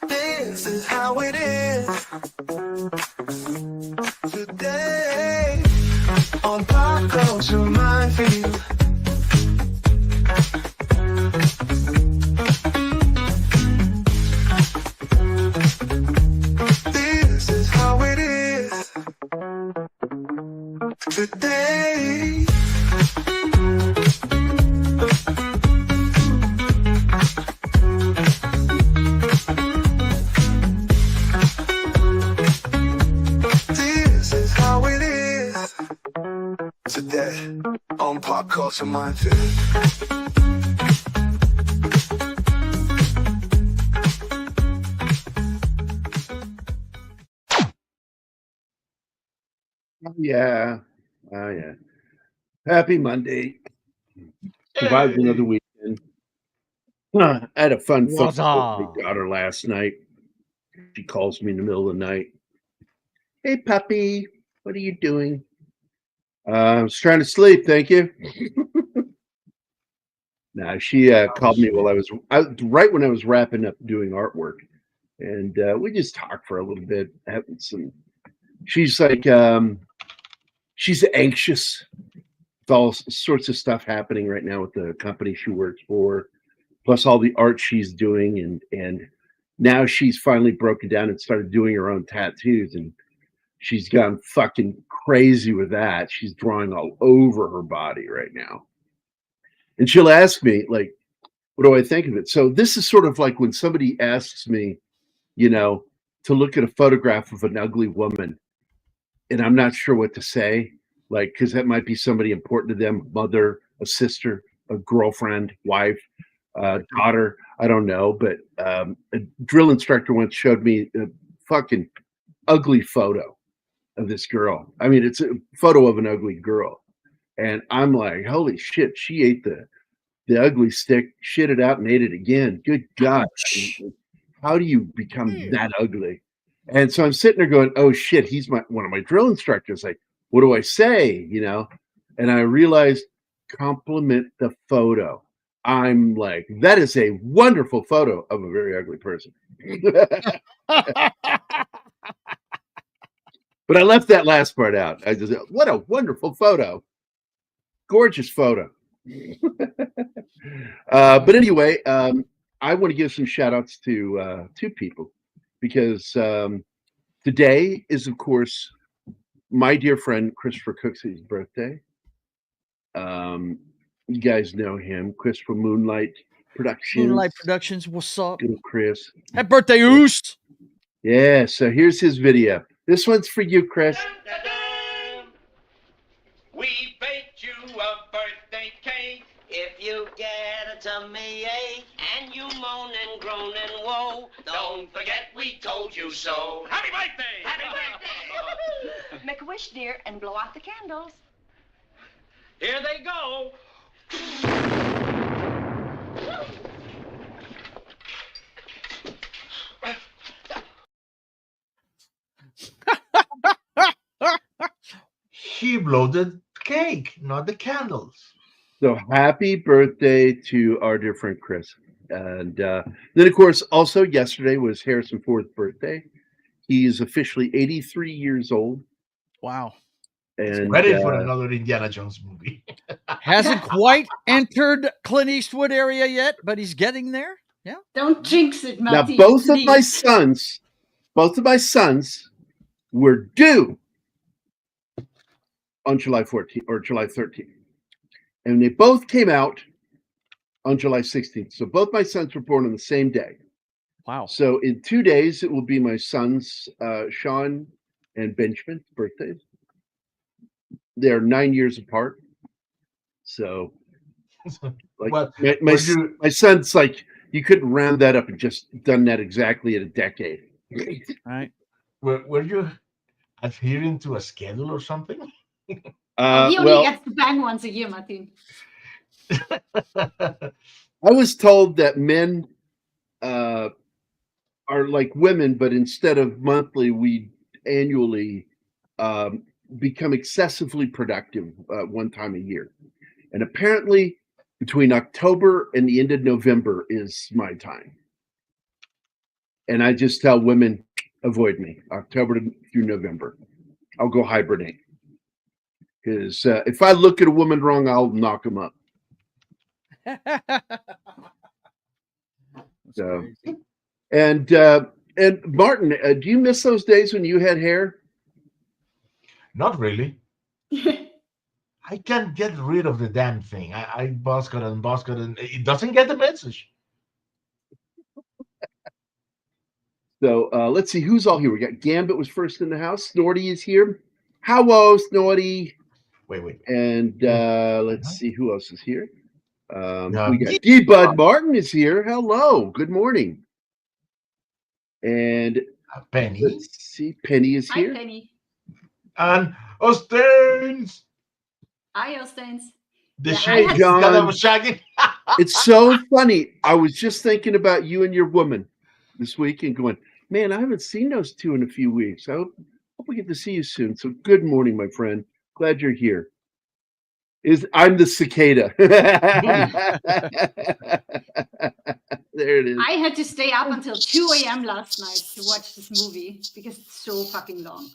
This is how it is today on Pop Culture Minefield. This is how it is today. This is how it is today on Pop Culture Minefield. Yeah. Oh, yeah. Happy Monday. Survived another weekend. I had a fun phone call with my daughter last night. She calls me in the middle of the night. Hey, puppy, what are you doing? I was trying to sleep, thank you. Now, she called me while I was right when I was wrapping up doing artwork. And we just talked for a little bit. Having some, she's like, she's anxious with all sorts of stuff happening right now with the company she works for, plus all the art she's doing. And now she's finally broken down and started doing her own tattoos. And she's gone fucking crazy with that. She's drawing all over her body right now. And she'll ask me, like, what do I think of it? So this is sort of like when somebody asks me, you know, to look at a photograph of an ugly woman, and I'm not sure what to say, like, because that might be somebody important to them, a mother, a sister, a girlfriend, wife, daughter, I don't know. But a drill instructor once showed me a fucking ugly photo of this girl. I mean, it's a photo of an ugly girl. And I'm like, holy shit, she ate the ugly stick, shit it out and ate it again. Good God. I mean, how do you become that ugly? And so I'm sitting there going, oh shit, he's one of my drill instructors. Like, what do I say? You know? And I realized, compliment the photo. I'm like, that is a wonderful photo of a very ugly person. But I left that last part out. I just, what a wonderful photo. Gorgeous photo. But anyway, I want to give some shout outs to two people, because today is, of course, my dear friend Christopher Cooksey's birthday. You guys know him, Christopher Moonlight Productions. Moonlight Productions, what's up? Good Chris. Happy birthday, Oost! Yeah, so here's his video. This one's for you, Chris. We baked you a birthday cake. If you get a tummy ache and you moan and groan and woe, don't forget we told you so. Happy birthday! Happy birthday! Make a wish, dear, and blow out the candles. Here they go. He blew the cake, not the candles. So happy birthday to our dear friend Chris. And then, of course, also yesterday was Harrison Ford's birthday. He's officially 83 years old. Wow. And Ready for another Indiana Jones movie. Hasn't quite entered Clint Eastwood area yet, but he's getting there. Yeah. Don't jinx it, now Marty. both of my sons were due on July 14th or July 13th. And they both came out on July 16th. So both my sons were born on the same day. Wow. So in 2 days, it will be my sons, Sean and Benjamin's birthdays. They're 9 years apart. So like my son's like, you couldn't round that up and just done that exactly in a decade. Right. Were you adhering to a schedule or something? He only gets to bang once a year, Martin. I was told that men are like women, but instead of monthly, we annually become excessively productive one time a year. And apparently between October and the end of November is my time. And I just tell women, avoid me, October through November. I'll go hibernate. Because if I look at a woman wrong, I'll knock them up. So, and Martin, do you miss those days when you had hair? Not really. I can't get rid of the damn thing. I busk it and busk it, and it doesn't get the message. So let's see who's all here. We got Gambit was first in the house. Snorty is here. Hello, Snorty. Wait. And let's see who else is here. We got D. Bud Martin is here. Hello, good morning. And Penny. let's see, Penny is here. Hi, Penny. And Ostains. Hi, Ostains. The Yeah, shade I John. that I was shagging. It's so funny. I was just thinking about you and your woman this week and going, man, I haven't seen those two in a few weeks. I hope we get to see you soon. So good morning, my friend. Glad you're here. I'm the cicada. There it is. I had to stay up until 2 a.m. last night to watch this movie because it's so fucking long.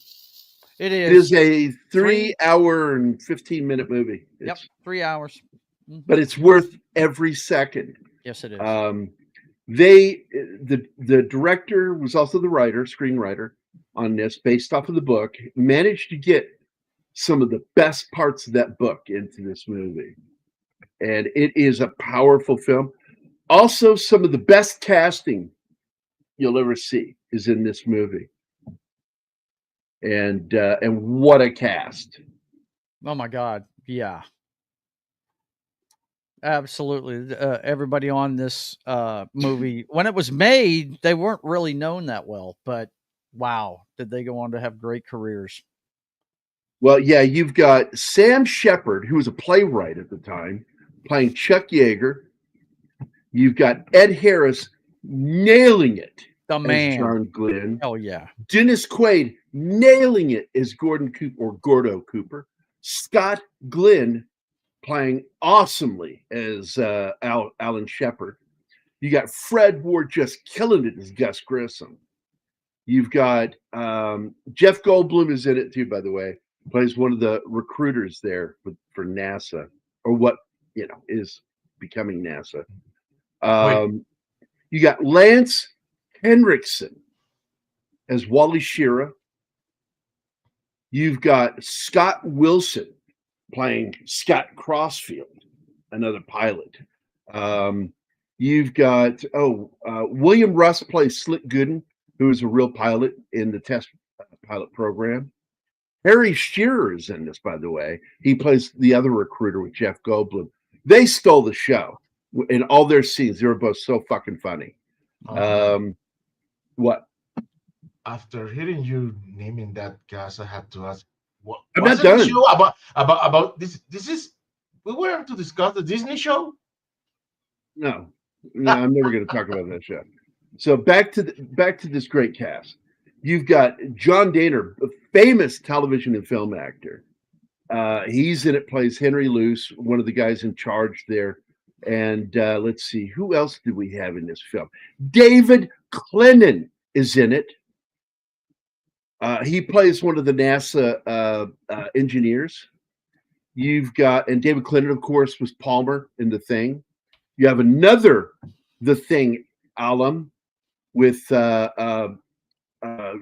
It It is. is a 3 hour and 15-minute movie. Yep, 3 hours. Mhm. But it's worth every second. Yes, it is. The director was also the screenwriter on this, based off of the book, managed to get some of the best parts of that book into this movie. And it is a powerful film. Also, some of the best casting you'll ever see is in this movie. And what a cast. Oh my God. Yeah. Absolutely. Everybody on this movie, when it was made, they weren't really known that well, but wow, did they go on to have great careers. Well, yeah, you've got Sam Shepard, who was a playwright at the time, playing Chuck Yeager. You've got Ed Harris nailing it The man. as John Glenn. Hell yeah. Dennis Quaid nailing it as Gordon Cooper or Gordo Cooper. Scott Glenn playing awesomely as Alan Shepard. You got Fred Ward just killing it as Gus Grissom. You've got Jeff Goldblum is in it too, by the way. Plays one of the recruiters there for NASA, or what is becoming NASA. You got Lance Henriksen as Wally Schirra. You've got Scott Wilson playing Scott Crossfield, another pilot. You've got William Russ plays Slick Gooden, who is a real pilot in the test pilot program. Harry Shearer is in this, by the way. He plays the other recruiter with Jeff Goldblum. They stole the show in all their scenes. They were both so fucking funny. What? After hearing you naming that cast, I had to ask, what I'm not was it done. the show about this? This is we were to discuss the Disney show. No, I'm never going to talk about that show. So back to this great cast. You've got John Dehner, a famous television and film actor. He's in it, plays Henry Luce, one of the guys in charge there. And let's see, who else did we have in this film? David Clennon is in it. He plays one of the NASA engineers. You've got, and David Clennon, of course, was Palmer in The Thing. You have another The Thing alum with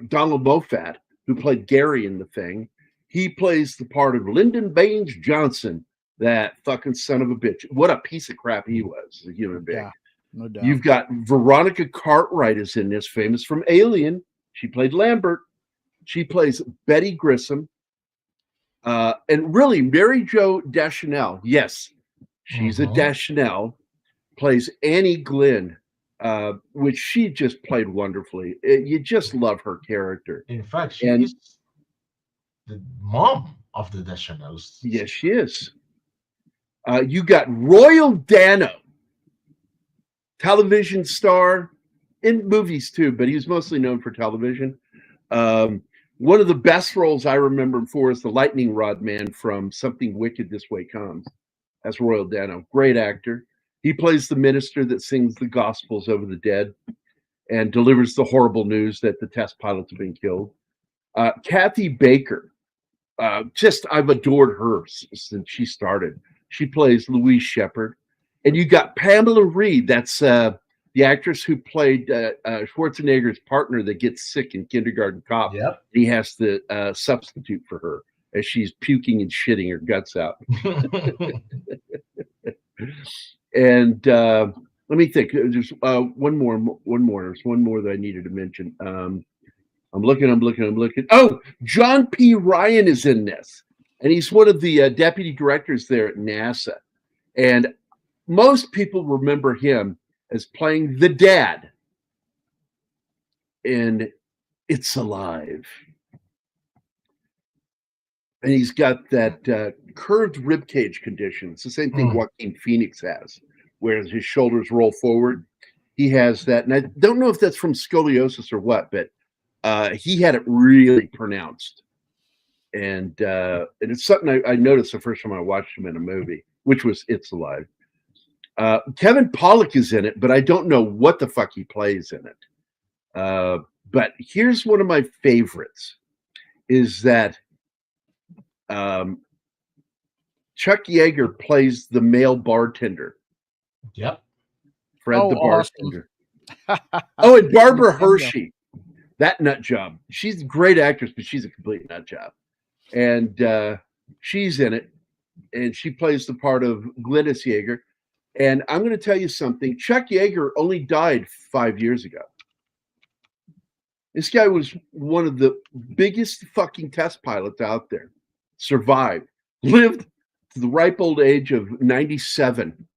Donald Moffat, who played Gerry in The Thing. He plays the part of Lyndon Baines Johnson, that fucking son of a bitch. What a piece of crap he was as a human being. Yeah, no doubt. You've got Veronica Cartwright is in this, famous from Alien. She played Lambert. She plays Betty Grissom. And really, Mary Jo Deschanel, yes, she's a Deschanel, plays Annie Glynn, which she just played wonderfully. You just love her character. In fact, she is the mom of the Deschanels. Yes, she is. You got Royal Dano, television star, in movies too, but he's mostly known for television. One of the best roles I remember him for is the lightning rod man from Something Wicked This Way Comes. That's Royal Dano. Great actor. He plays the minister that sings the gospels over the dead and delivers the horrible news that the test pilots have been killed. Kathy Baker. I've adored her since she started. She plays Louise Shepard. And you got Pamela Reed. That's the actress who played Schwarzenegger's partner that gets sick in Kindergarten Cop. Yep. He has to substitute for her as she's puking and shitting her guts out. And let me think. There's one more. There's one more that I needed to mention. I'm looking. Oh, John P. Ryan is in this, and he's one of the deputy directors there at NASA. And most people remember him as playing the dad in It's Alive. And he's got that curved rib cage condition. It's the same thing Joaquin Phoenix has, where his shoulders roll forward. He has that, and I don't know if that's from scoliosis or what, but he had it really pronounced. And it's something I noticed the first time I watched him in a movie, which was It's Alive. Kevin Pollak is in it, but I don't know what the fuck he plays in it. But here's one of my favorites, is that Chuck Yeager plays the male bartender. Yep. Fred the Awesome. bartender. Oh, and Barbara Hershey. That nut job. She's a great actress, but she's a complete nut job. And she's in it, and she plays the part of Glynis Yeager. And I'm going to tell you something. Chuck Yeager only died 5 years ago. This guy was one of the biggest fucking test pilots out there. Survived. Lived to the ripe old age of 97.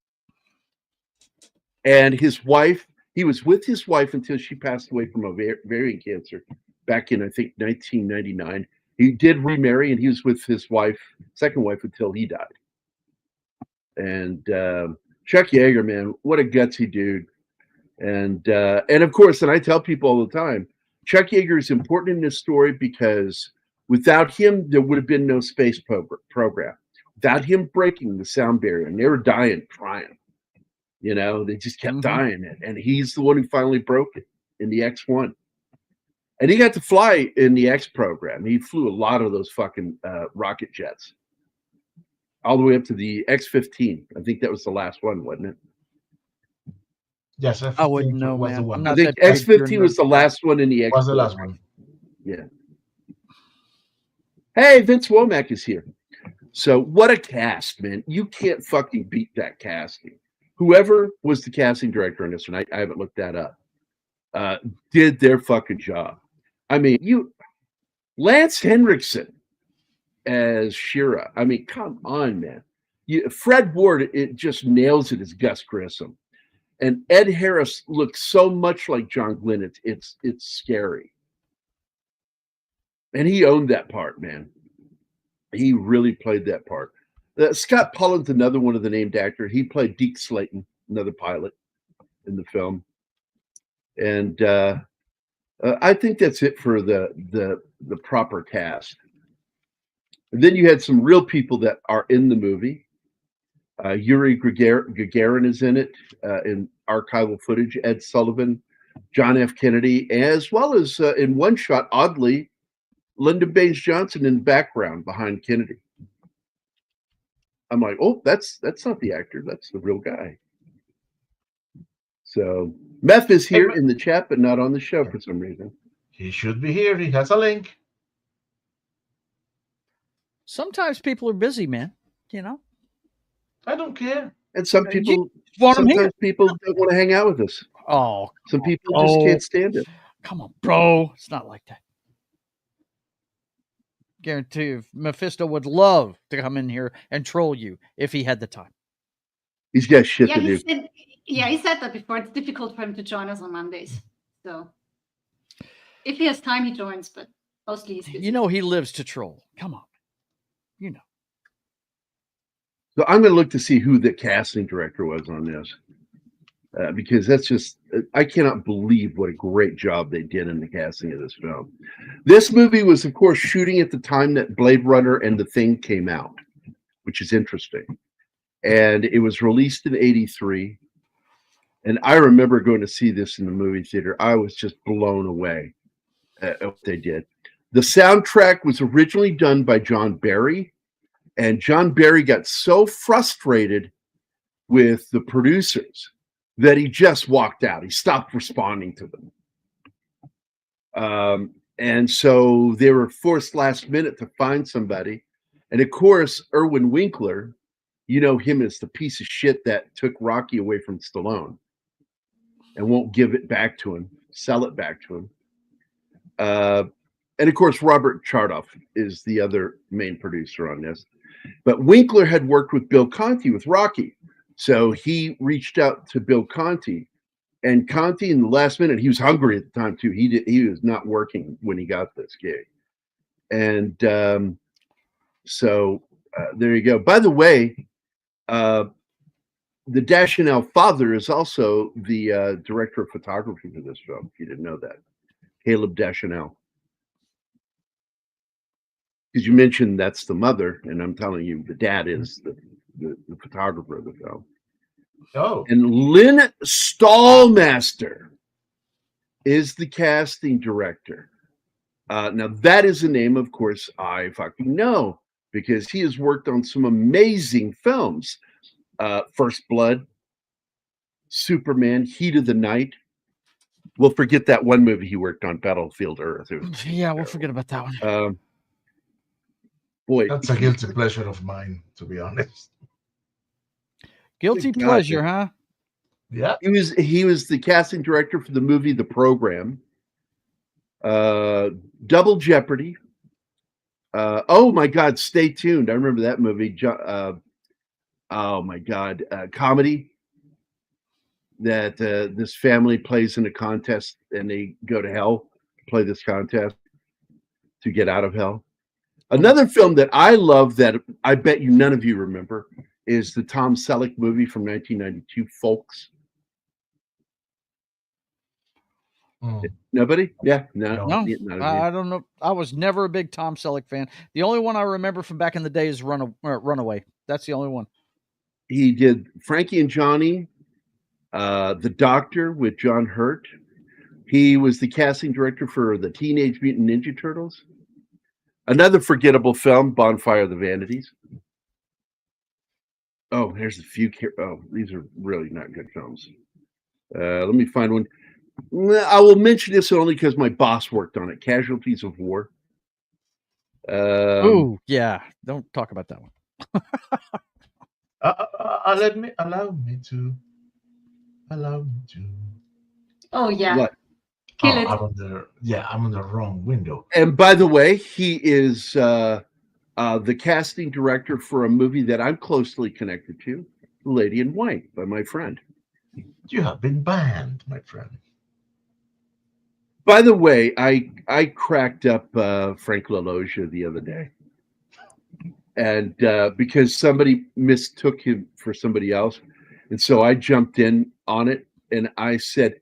And his wife, he was with his wife until she passed away from ovarian cancer back in, I think, 1999. He did remarry, and he was with his wife, second wife, until he died. And Chuck Yeager, man, what a gutsy dude. And of course, and I tell people all the time, Chuck Yeager is important in this story because without him, there would have been no space program. Without him breaking the sound barrier, and they were dying trying. You know, they just kept dying it. And he's the one who finally broke it in the X-1. And he got to fly in the X program. He flew a lot of those fucking rocket jets. All the way up to the X-15. I think that was the last one, wasn't it? Yes, I wouldn't know, was man. the one. I'm I not think that big X-15 during was the last one in the X. Was the last one. Yeah. Hey, Vince Womack is here. So what a cast, man. You can't fucking beat that casting. Whoever was the casting director on this one, I haven't looked that up, did their fucking job. I mean, Lance Henriksen as Shira. I mean, come on, man. Fred Ward, it just nails it as Gus Grissom. And Ed Harris looks so much like John Glenn. It's scary. And he owned that part, man. He really played that part. Scott Pollin's another one of the named actor. He played Deke Slayton, another pilot in the film. And I think that's it for the proper cast. And then you had some real people that are in the movie. Yuri Gagarin is in it in archival footage. Ed Sullivan, John F. Kennedy, as well as in one shot, oddly, Lyndon Baines Johnson in the background behind Kennedy. I'm like, oh, that's not the actor. That's the real guy. So Meth is here in the chat, but not on the show for some reason. He should be here. He has a link. Sometimes people are busy, man. You know, I don't care. And some people, want 'em here. sometimes people don't want to hang out with us. Oh, Some people just can't stand it. come on, bro. It's not like that. Guarantee you, Mephisto would love to come in here and troll you if he had the time. He's got shit Yeah, to do. he said that before. It's difficult for him to join us on Mondays. So if he has time, he joins, but mostly he's busy. You know, he lives to troll. Come on. You know. So I'm going to look to see who the casting director was on this. Because that's just, I cannot believe what a great job they did in the casting of this film. This movie was, of course, shooting at the time that Blade Runner and The Thing came out, which is interesting. and it was released in '83. And I remember going to see this in the movie theater. I was just blown away at what they did. The soundtrack was originally done by John Barry, and John Barry got so frustrated with the producers that he just walked out. He stopped responding to them. And so they were forced last minute to find somebody. And of course, Irwin Winkler, you know him as the piece of shit that took Rocky away from Stallone and won't give it back to him, sell it back to him. And of course, Robert Chardoff is the other main producer on this. But Winkler had worked with Bill Conti with Rocky. So he reached out to Bill Conti. And Conti, in the last minute, he was hungry at the time, too. He was not working when he got this gig. And so there you go. By the way, the Deschanel father is also the director of photography for this film, if you didn't know that. Caleb Deschanel. Because you mentioned that's the mother, and I'm telling you, the dad is the photographer of the film. Oh. And Lynn Stallmaster is the casting director. Now, that is a name, of course, I fucking know, because he has worked on some amazing films. First Blood, Superman, Heat of the Night. We'll forget that one movie he worked on, Battlefield Earth. Yeah, we'll forget about that one. Boy, That's a guilty pleasure of mine, to be honest. Guilty pleasure, huh? Yeah. He was the casting director for the movie The Program, Double Jeopardy. Oh my God, Stay Tuned. I remember that movie. Oh my God, comedy that this family plays in a contest and they go to hell to play this contest to get out of hell. Another film that I love that I bet you none of you remember is the Tom Selleck movie from 1992, Folks. Nobody? Yeah, no. I don't know. I was never a big Tom Selleck fan. The only one I remember from back in the day is Runaway. That's the only one. He did Frankie and Johnny, The Doctor with John Hurt. He was the casting director for the Teenage Mutant Ninja Turtles. Another forgettable film, Bonfire of the Vanities. Oh, there's a few. Oh, these are really not good films. Let me find one. I will mention this only because my boss worked on it. Casualties of War. Oh, yeah. Don't talk about that one. Allow me to. Oh yeah. What? Kill it. I'm on the wrong window. And by the way, he is the casting director for a movie that I'm closely connected to, Lady in White, by my friend. You have been banned, my friend. By the way, I cracked up Frank LaLoggia the other day. And because somebody mistook him for somebody else. And so I jumped in on it and I said,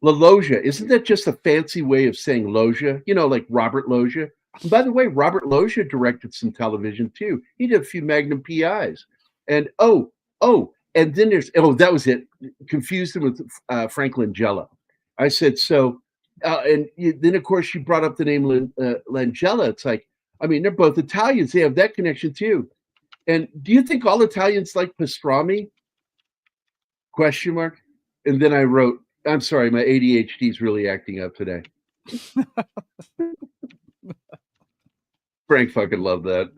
LaLoggia, isn't that just a fancy way of saying Loggia? You know, like Robert Loggia. And by the way, Robert Loggia directed some television too. He did a few Magnum PIs. And and then that was it. Confused him with Frank Langella. I said, then of course you brought up the name Langella. It's like, I mean, they're both Italians. They have that connection too. And do you think all Italians like pastrami? ? And then I wrote, I'm sorry, my ADHD is really acting up today. Frank fucking loved that.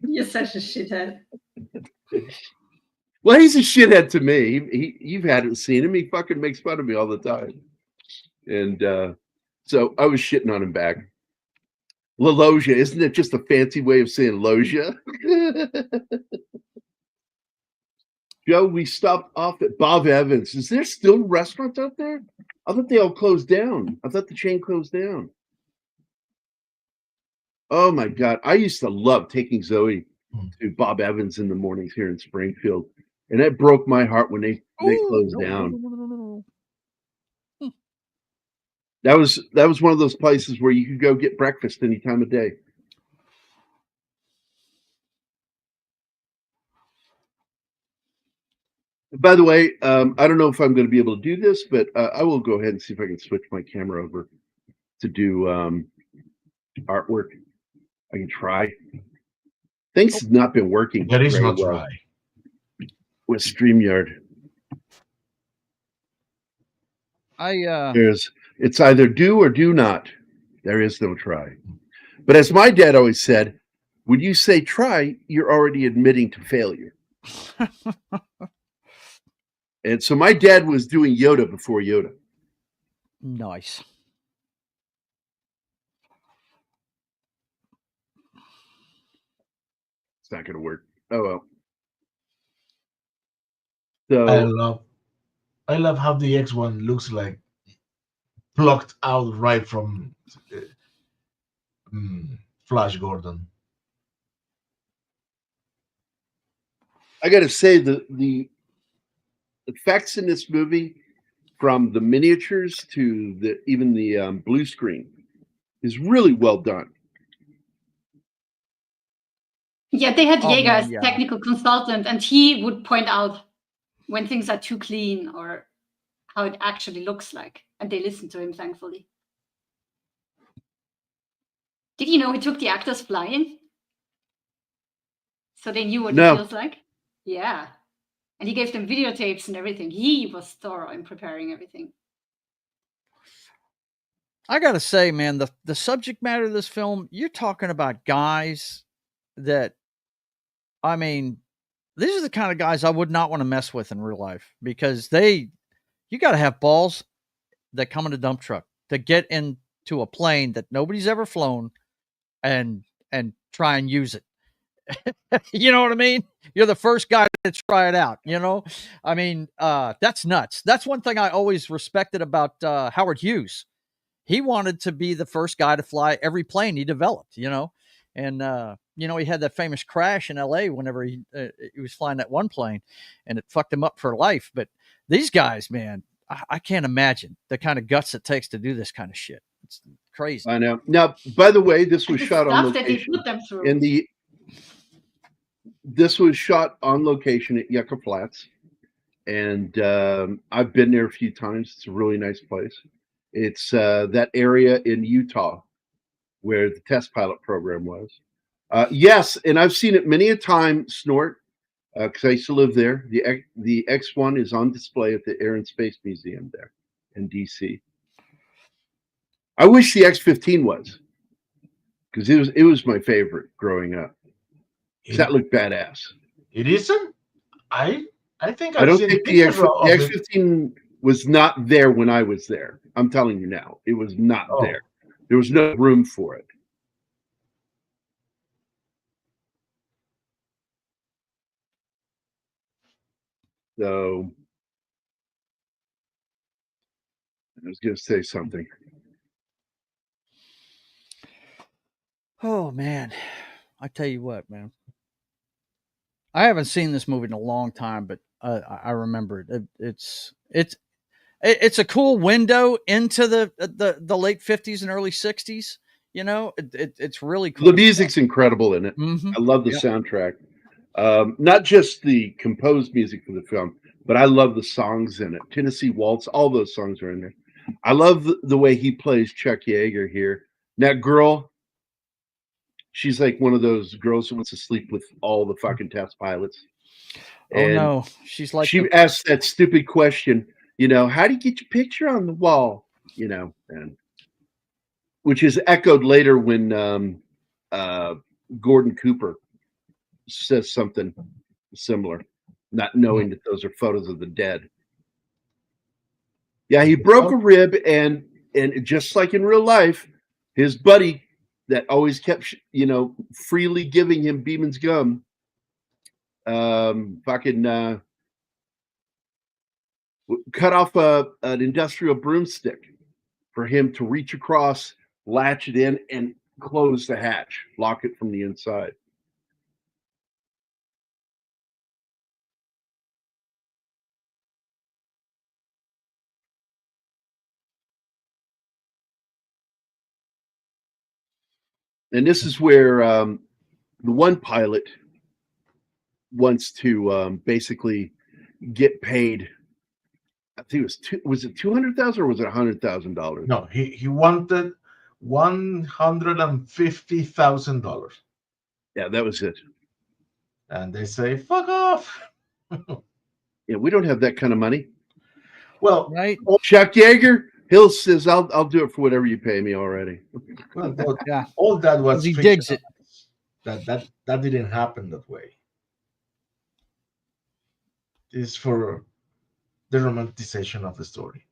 You're such a shithead. Well, he's a shithead to me. You've hadn't seen him. He fucking makes fun of me all the time. And so I was shitting on him back. LaLoggia, isn't it just a fancy way of saying Loggia? Joe, we stopped off at Bob Evans. Is there still restaurants out there? I thought they all closed down. I thought the chain closed down. Oh my God. I used to love taking Zoe to Bob Evans in the mornings here in Springfield. And that broke my heart when they closed down. No. That was one of those places where you could go get breakfast any time of day. By the way, I don't know if I'm going to be able to do this, but I will go ahead and see if I can switch my camera over to do artwork. I can try. Things have not been working There is very no well try. with StreamYard. It's either do or do not. There is no try. But as my dad always said, when you say try, you're already admitting to failure. And so my dad was doing Yoda before Yoda. Nice. It's not going to work. Oh well. I So love how the X1 looks like plucked out right from Flash Gordon. I got to say the effects in this movie, from the miniatures to even the blue screen, is really well done. Yeah, they had Oh, Jäger man, as yeah. technical consultant, and he would point out when things are too clean or how it actually looks like, and they listened to him, thankfully. Did you know he took the actors flying? So they knew what No. it feels like? Yeah. And he gave them videotapes and everything. He was thorough in preparing everything. I gotta say, man, the subject matter of this film, you're talking about guys that, I mean, these are the kind of guys I would not want to mess with in real life, because you got to have balls that come in a dump truck to get into a plane that nobody's ever flown and try and use it. You know what I mean? You're the first guy to try it out, you know? I mean, that's nuts. That's one thing I always respected about Howard Hughes. He wanted to be the first guy to fly every plane he developed, you know? And, you know, he had that famous crash in LA whenever he was flying that one plane, and it fucked him up for life. But these guys, man, I can't imagine the kind of guts it takes to do this kind of shit. It's crazy. I know. Now, by the way, this was The shot on stuff that they location. put them through. This was shot on location at Yucca Flats, and I've been there a few times. It's a really nice place. It's that area in Utah where the test pilot program was. Yes, and I've seen it many a time, Snort, because I used to live there. The X1 is on display at the Air and Space Museum there in DC. I wish the X-15 was, because it was my favorite growing up. That looked badass. It isn't? I think I I've don't seen think the pictures of it. X-15 was not there when I was there. I'm telling you now, it was not Oh. there. There was no room for it. So I was going to say something. Oh, man. I tell you what, man. I haven't seen this movie in a long time, but I remember it. It's a cool window into the late 50s and early 60s. You know, it's really cool. The music's incredible in it. Mhm. I love the Yep. soundtrack. Not just the composed music for the film, but I love the songs in it. Tennessee Waltz, all those songs are in there. I love the way he plays Chuck Yeager here. That girl, she's like one of those girls who wants to sleep with all the fucking test pilots. Oh And no, she's like she asked that stupid question, you know, how do you get your picture on the wall? You know, and which is echoed later when Gordon Cooper says something similar, not knowing that those are photos of the dead. Yeah, he broke a rib, and just like in real life, his buddy that always kept, you know, freely giving him Beeman's gum, fucking cut off an industrial broomstick for him to reach across, latch it in, and close the hatch, lock it from the inside. And this is where the one pilot wants to basically get paid. I think was it $200,000 or was it $100,000? No, he wanted $150,000, Yeah, that was it. and they say, "Fuck off." Yeah, we don't have that kind of money. Well, Right? Chuck Yeager, Hill says, "I'll do it for whatever you pay me already." well, Yeah. all that was He digs it. That didn't happen that way. It's for the romanticization of the story.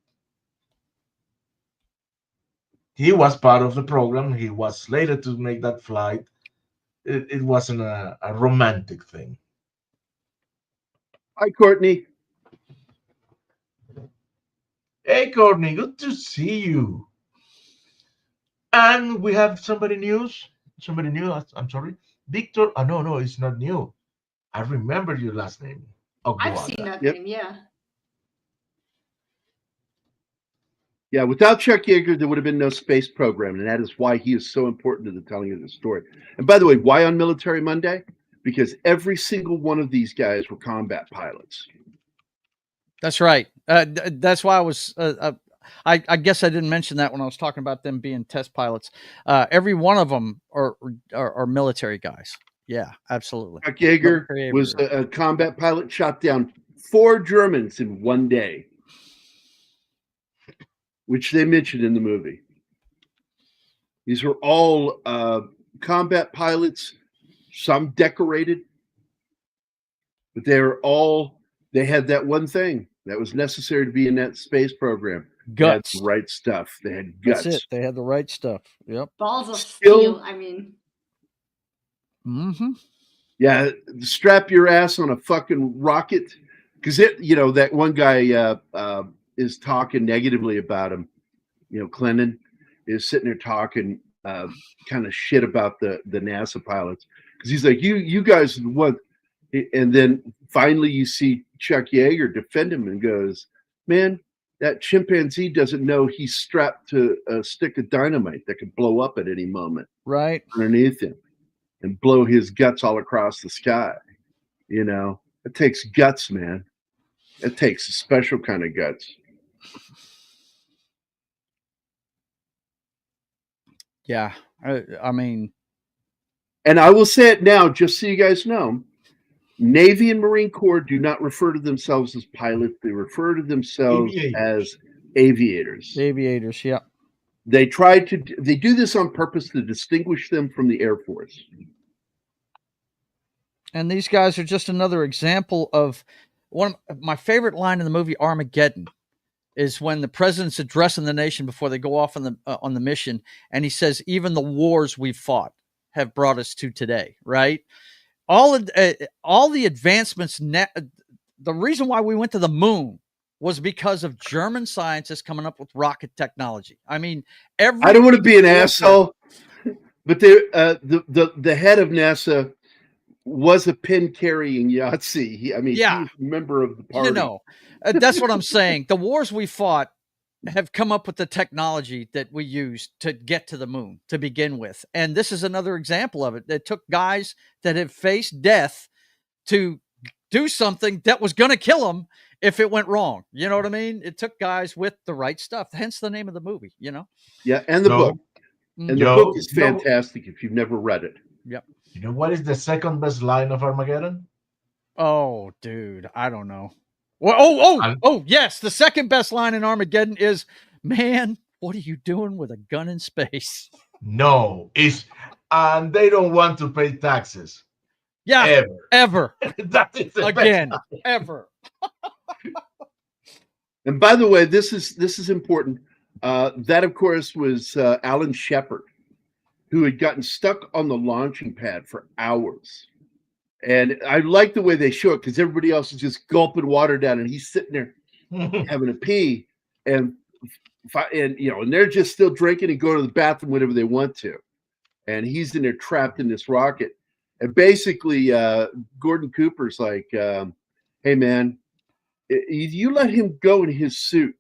He was part of the program. He was slated to make that flight. It wasn't a romantic thing. Hi, Courtney. Hey, Courtney, good to see you. And we have somebody new. I'm sorry. Victor. Oh, no, it's not new. I remember your last name. I've seen that Yep. name, yeah. Yeah, without Chuck Yeager, there would have been no space program, and that is why he is so important to the telling of the story. And by the way, why on Military Monday? Because every single one of these guys were combat pilots. That's right. That's why I was. I guess I didn't mention that when I was talking about them being test pilots. Every one of them are military guys. Yeah, absolutely. Chuck Yeager Military was everywhere. a combat pilot, shot down 4 Germans in one day, which they mentioned in the movie. These were all combat pilots, some decorated, but they had that one thing that was necessary to be in that space program. They had Guts. the right stuff. They had guts. That's it. They had the right stuff. Yep. Balls of Still- steel, I mean. Mm-hmm. Yeah, strap your ass on a fucking rocket, because that one guy is talking negatively about him. Clennon is sitting there talking kind of shit about the NASA pilots, because he's like, you guys are the one. And then finally you see Chuck Yeager defend him and goes, man, that chimpanzee doesn't know he's strapped to a stick of dynamite that could blow up at any moment Right. underneath him and blow his guts all across the sky. It takes guts, man. It takes a special kind of guts. Yeah. I mean, And I will say it now, just so you guys know, Navy and Marine Corps do not refer to themselves as pilots. They refer to themselves as aviators. aviators. Yeah. They do this on purpose to distinguish them from the Air Force. And these guys are just another example of one of my favorite line in the movie Armageddon is when the president's addressing the nation before they go off on the mission, and he says, "Even the wars we've fought have brought us to today." Right? All the advancements. The reason why we went to the moon was because of German scientists coming up with rocket technology. I mean, I don't want to be an asshole, but the head of NASA was a pin carrying Yahtzee. He was a member of the party. That's what I'm saying. The wars we fought have come up with the technology that we used to get to the moon to begin with. And this is another example of it. It took guys that have faced death to do something that was going to kill them if it went wrong. You know what I mean? It took guys with the right stuff. Hence the name of the movie, Yeah, and the book. And the book is fantastic if you've never read it. Yep. You know what is the second best line of Armageddon? Oh, dude, I don't know. Well, yes. The second best line in Armageddon is, "Man, what are you doing with a gun in space?" No, and they don't want to pay taxes. Yeah, ever. That is the Again, best. ever. And by the way, this is important. That, of course, was Sam Shepard, who had gotten stuck on the launching pad for hours. And I like the way they show it because everybody else is just gulping water down, and he's sitting there having a pee, and they're just still drinking and going to the bathroom whenever they want to, and he's in there trapped in this rocket. And basically, Gordon Cooper's like, "Hey, man, you let him go in his suit,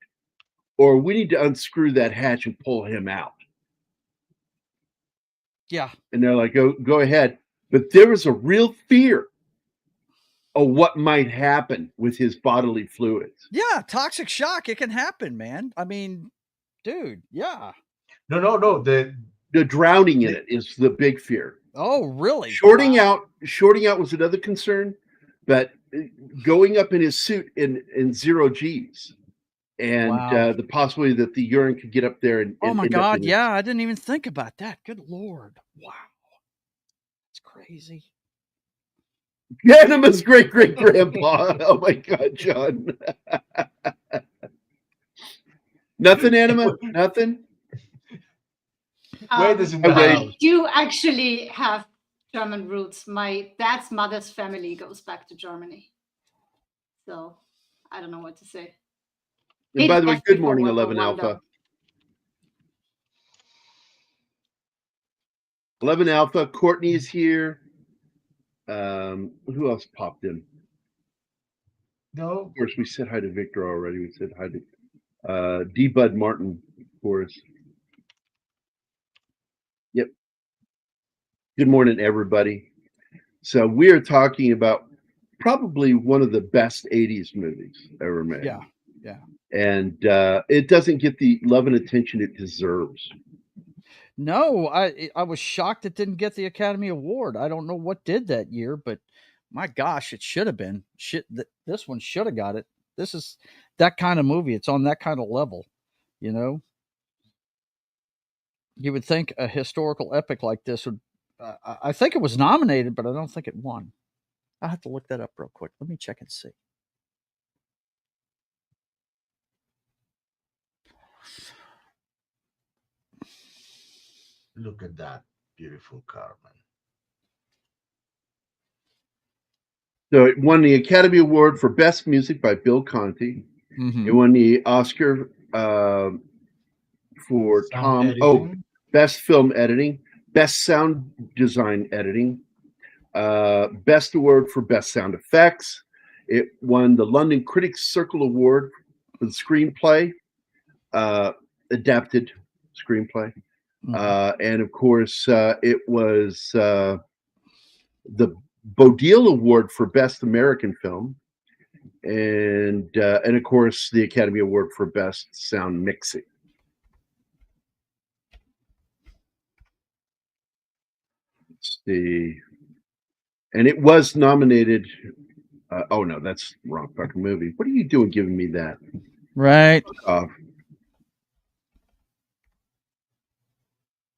or we need to unscrew that hatch and pull him out." Yeah. And they're like, "Go ahead." But there was a real fear what might happen with his bodily fluids. Yeah, toxic shock. It can happen, man. I mean, dude, yeah. No. The drowning in it is the big fear. Oh, really? Shorting out was another concern, but going up in his suit in 0 G's, and Wow. the possibility that the urine could get up there and Oh my end up God, in his- yeah, I didn't even think about that. Good Lord. Wow. It's crazy. Anima's great grandpa. Oh my God, John. Nothing, Anima? Nothing? Where does in the Okay. house? I do actually have German roots. My dad's mother's family goes back to Germany. So I don't know what to say. And It by the way, left good before morning, World War 11 I, Alpha. though. 11 Alpha. Courtney is here. Who else popped in? No. Of course, we said hi to Victor already. We said hi to D. Bud Martin, of course. Yep. Good morning, everybody. So we are talking about probably one of the best 80s movies ever made. Yeah, yeah. And it doesn't get the love and attention it deserves. No, I was shocked it didn't get the Academy Award. I don't know what did that year, but my gosh, it should have been. This one should have got it. This is that kind of movie. It's on that kind of level, you know. You would think a historical epic like this would. I think it was nominated, but I don't think it won. I'll have to look that up real quick. Let me check and see. Look at that beautiful car, man. So it won the Academy Award for Best Music by Bill Conti. Mm-hmm. It won the Oscar for Sound editing. Best Film Editing, Best Sound Design Editing, Best Award for Best Sound Effects. It won the London Critics Circle Award for the screenplay, adapted screenplay. And of course, it was the Bodil Award for Best American Film, and of course the Academy Award for Best Sound Mixing. Let's see, and it was nominated. Oh no, that's the wrong fucking movie. What are you doing giving me that? Right.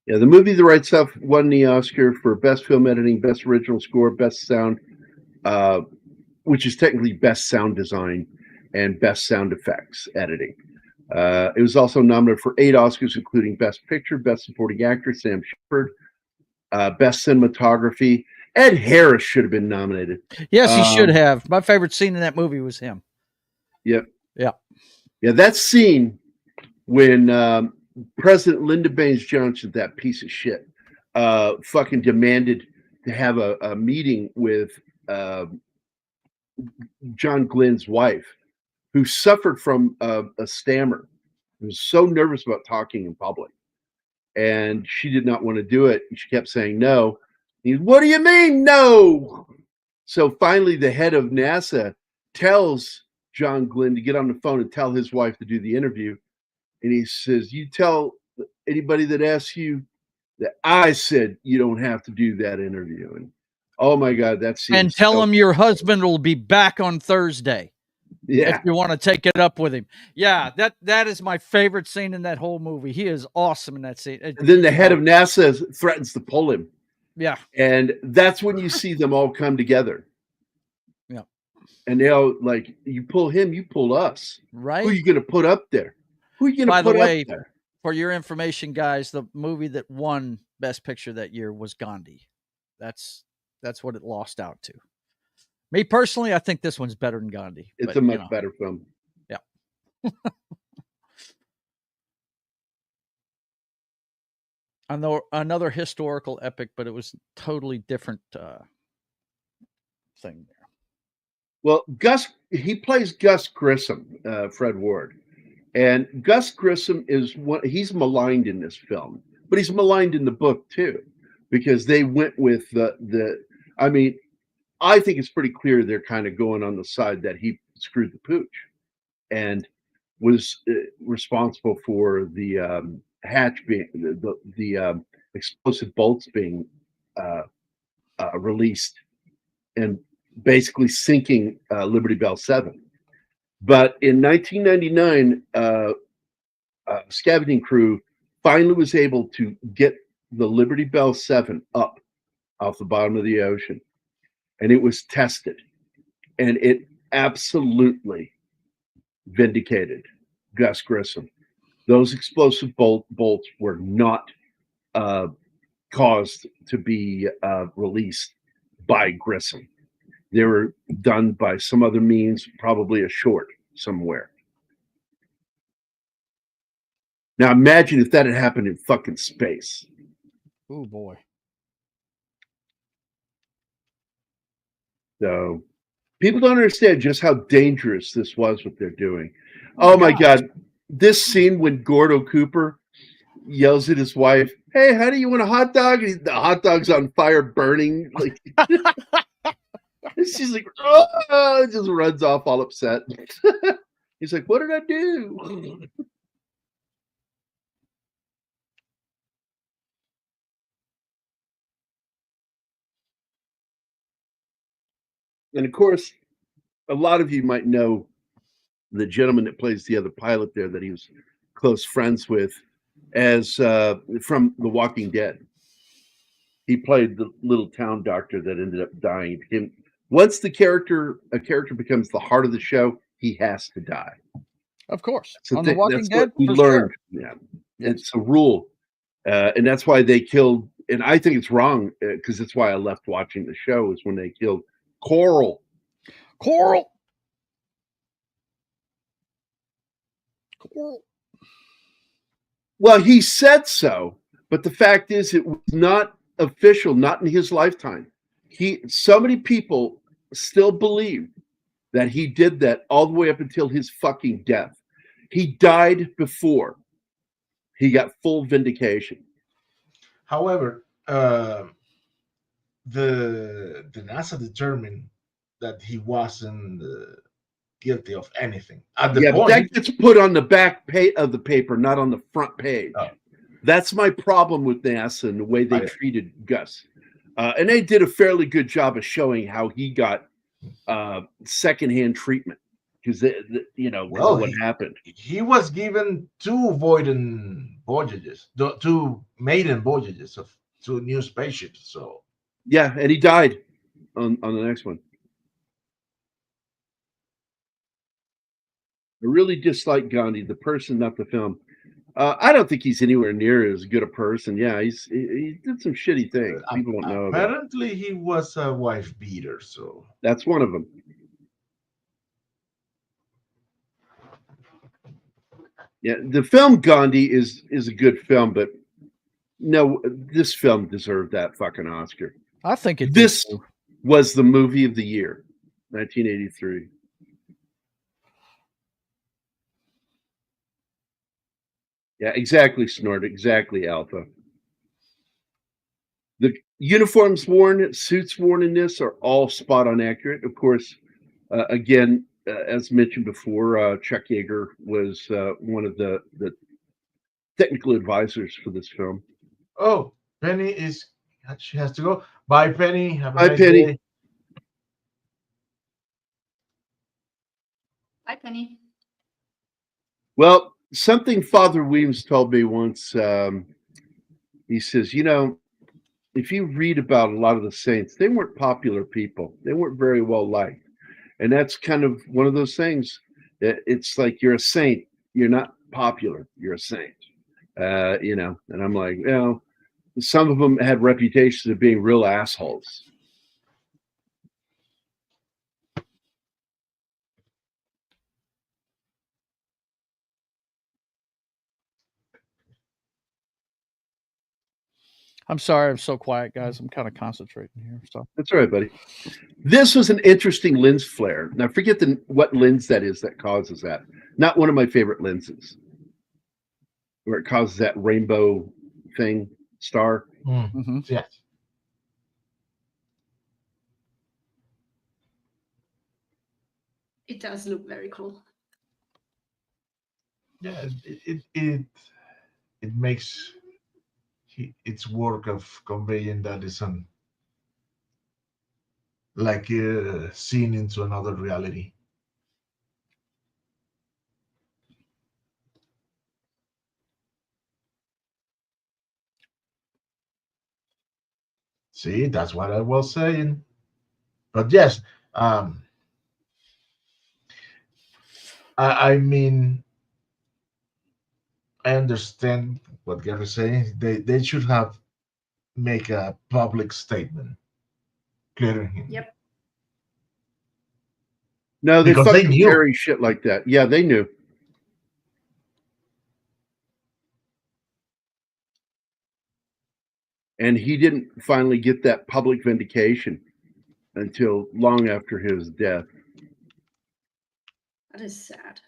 Yeah, the movie The Right Stuff won the Oscar for Best Film Editing, Best Original Score, Best Sound, which is technically Best Sound Design, and Best Sound Effects Editing. It was also nominated for 8 Oscars, including Best Picture, Best Supporting Actor, Sam Shepard, Best Cinematography. Ed Harris should have been nominated. Yes, he should have. My favorite scene in that movie was him. Yep. Yeah. Yeah, that scene when President Lyndon Baines Johnson, that piece of shit, fucking demanded to have a meeting with John Glenn's wife, who suffered from a stammer, who was so nervous about talking in public. And she did not want to do it. She kept saying no. He, what do you mean, no? So finally, the head of NASA tells John Glenn to get on the phone and tell his wife to do the interview. And he says, you tell anybody that asks you that I said you don't have to do that interview. And oh my God, that scene. And tell him your husband will be back on Thursday. Yeah. If you want to take it up with him. Yeah, that is my favorite scene in that whole movie. He is awesome in that scene. And then the head of NASA threatens to pull him. Yeah. And that's when you see them all come together. Yeah. And they'll like, you pull him, you pull us. Right. Who are you going to put up there? Who are you going to put up there? For your information, guys, the movie that won Best Picture that year was Gandhi. That's what it lost out to. Me personally, I think this one's better than Gandhi. It's a much better film. Yeah. Another historical epic, but it was totally different thing there. Well, he plays Gus Grissom, Fred Ward. And Gus Grissom he's maligned in this film, but he's maligned in the book too, because they went with I think it's pretty clear they're kind of going on the side that he screwed the pooch and was responsible for the hatch being the explosive bolts being released and basically sinking Liberty Bell 7. But in 1999, scavenging crew finally was able to get the Liberty Bell 7 up off the bottom of the ocean, and it was tested, and it absolutely vindicated Gus Grissom. Those explosive bolts were not caused to be released by Grissom. They were done by some other means, probably a short somewhere. Now imagine if that had happened in fucking space. Oh boy. So people don't understand just how dangerous this was, what they're doing. Oh my God. This scene when Gordo Cooper yells at his wife, "Hey, how do you want a hot dog?" And the hot dog's on fire, burning. Like she's like, "Oh," just runs off all upset. He's like, "What did I do?" And of course, a lot of you might know the gentleman that plays the other pilot there that he was close friends with as from The Walking Dead. He played the little town doctor that ended up dying. Once a character becomes the heart of the show, he has to die. Of course. So On The Walking that's Dead, what we for learned. sure. Yeah, it's a rule, and that's why they killed. And I think it's wrong because that's why I left watching the show. Is when they killed Coral. Coral. Well, he said so, but the fact is, it was not official, not in his lifetime. So many people still believe that he did that all the way up until his fucking death. He died before he got full vindication. However, the NASA determined that he wasn't guilty of anything at the But point. that gets put on the back page of the paper, not on the front page. Oh. That's my problem with NASA and the way they treated Gus. And they did a fairly good job of showing how he got secondhand treatment because what happened. He was given two maiden voyages of two new spaceships. So yeah, and he died on the next one. I really dislike Gandhi, the person, not the film. I don't think he's anywhere near as good a person. Yeah, he did some shitty things. People don't know about. Apparently, he was a wife beater. So that's one of them. Yeah, the film Gandhi is a good film, but no, this film deserved that fucking Oscar. I think it. This was the movie of the year, 1983. Yeah, exactly, Snort. Exactly, Alpha. The uniforms worn, suits worn in this are all spot on accurate. Of course, again, as mentioned before, Chuck Yeager was one of the technical advisors for this film. Oh, Penny she has to go. Bye, Penny. Have a Bye, nice Penny. day. Bye, Penny. Well, something Father Weems told me once, he says, if you read about a lot of the saints, they weren't popular people. They weren't very well liked. And that's kind of one of those things. It's like you're a saint. You're not popular. You're a saint. And I'm like, some of them had reputations of being real assholes. I'm sorry, I'm so quiet, guys. I'm kind of concentrating here. So that's all right, buddy. This was an interesting lens flare. Now, forget what lens that is that causes that. Not one of my favorite lenses, where it causes that rainbow thing, star. Mm-hmm. Yes. It does look very cool. Yeah, it makes its work of conveying that is an like seen into another reality. See, that's what I was saying. But yes, um, I mean, I understand what Gary's saying. They should have make a public statement clearing him Yep. No, they because they fucking knew. bury shit like that. Yeah, they knew. And he didn't finally get that public vindication until long after his death. That is sad.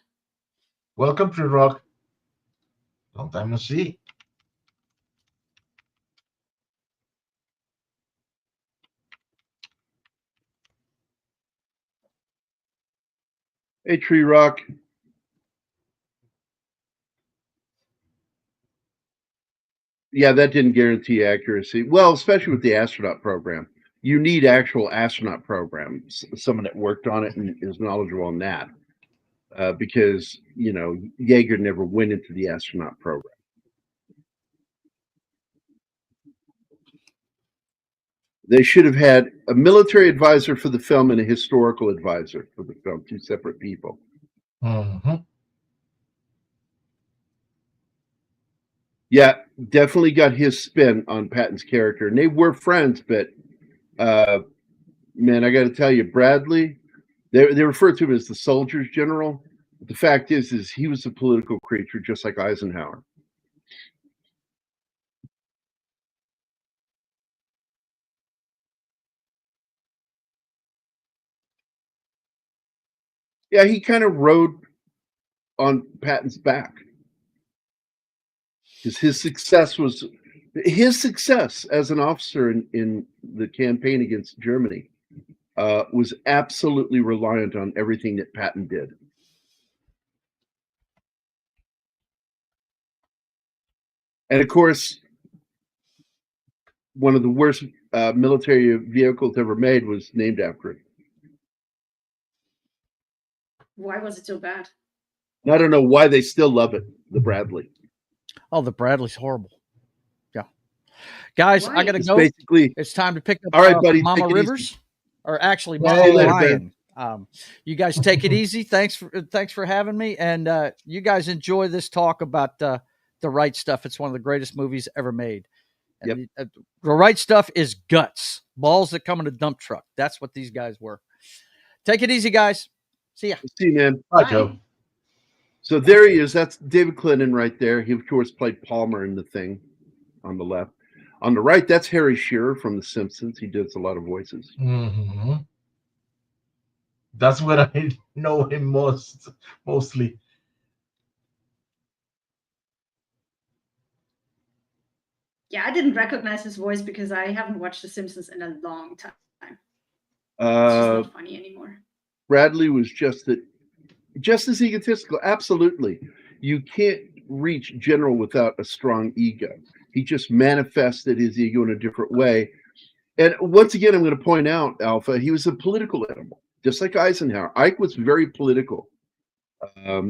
Welcome to Rock. Long time no see. Hey, Tree Rock. Yeah, that didn't guarantee accuracy. Well, especially with the astronaut program. You need actual astronaut programs, someone that worked on it and is knowledgeable on that. Because, you know, Yeager never went into the astronaut program. They should have had a military advisor for the film and a historical advisor for the film, two separate people. Mm-hmm. Yeah, definitely got his spin on Patton's character. And they were friends, but man, I got to tell you, Bradley, they refer to him as the soldiers general. But the fact is he was a political creature just like Eisenhower. Yeah, he kind of rode on Patton's back because his success as an officer in the campaign against Germany was absolutely reliant on everything that Patton did. And of course, one of the worst military vehicles ever made was named after it. Why was it so bad? I don't know why they still love it, the Bradley. Oh, the Bradley's horrible. Yeah. Guys, I Why? got to It's go. basically, It's time to pick up all right, buddy, Mama take it Rivers. easy. Or actually, Yeah, Mama see you later, Ryan. You guys take it easy. Thanks for having me, and you guys enjoy this talk about the Right Stuff. It's one of the greatest movies ever made. And Yep. The Right Stuff is guts, balls that come in a dump truck. That's what these guys were. Take it easy, guys. See ya. See you, man. Bye, Joe. So there he is. That's David Clinton right there. He, of course, played Palmer in The Thing on the left. On the right, that's Harry Shearer from The Simpsons. He does a lot of voices. Mm-hmm. That's where I know him mostly. Yeah, I didn't recognize his voice because I haven't watched The Simpsons in a long time. It's just not funny anymore. Bradley was just as egotistical. Absolutely. You can't reach General without a strong ego. He just manifested his ego in a different way. And once again, I'm going to point out, Alpha, he was a political animal, just like Eisenhower. Ike was very political.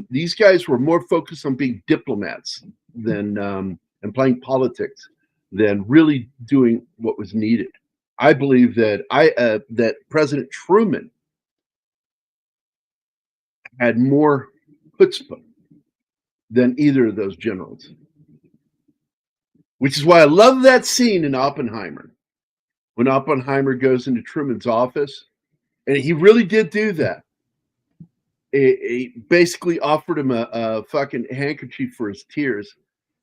These guys were more focused on being diplomats than and playing politics than really doing what was needed. I believe that that President Truman had more chutzpah than either of those generals, which is why I love that scene in Oppenheimer when Oppenheimer goes into Truman's office, and he really did do that. He basically offered him a fucking handkerchief for his tears,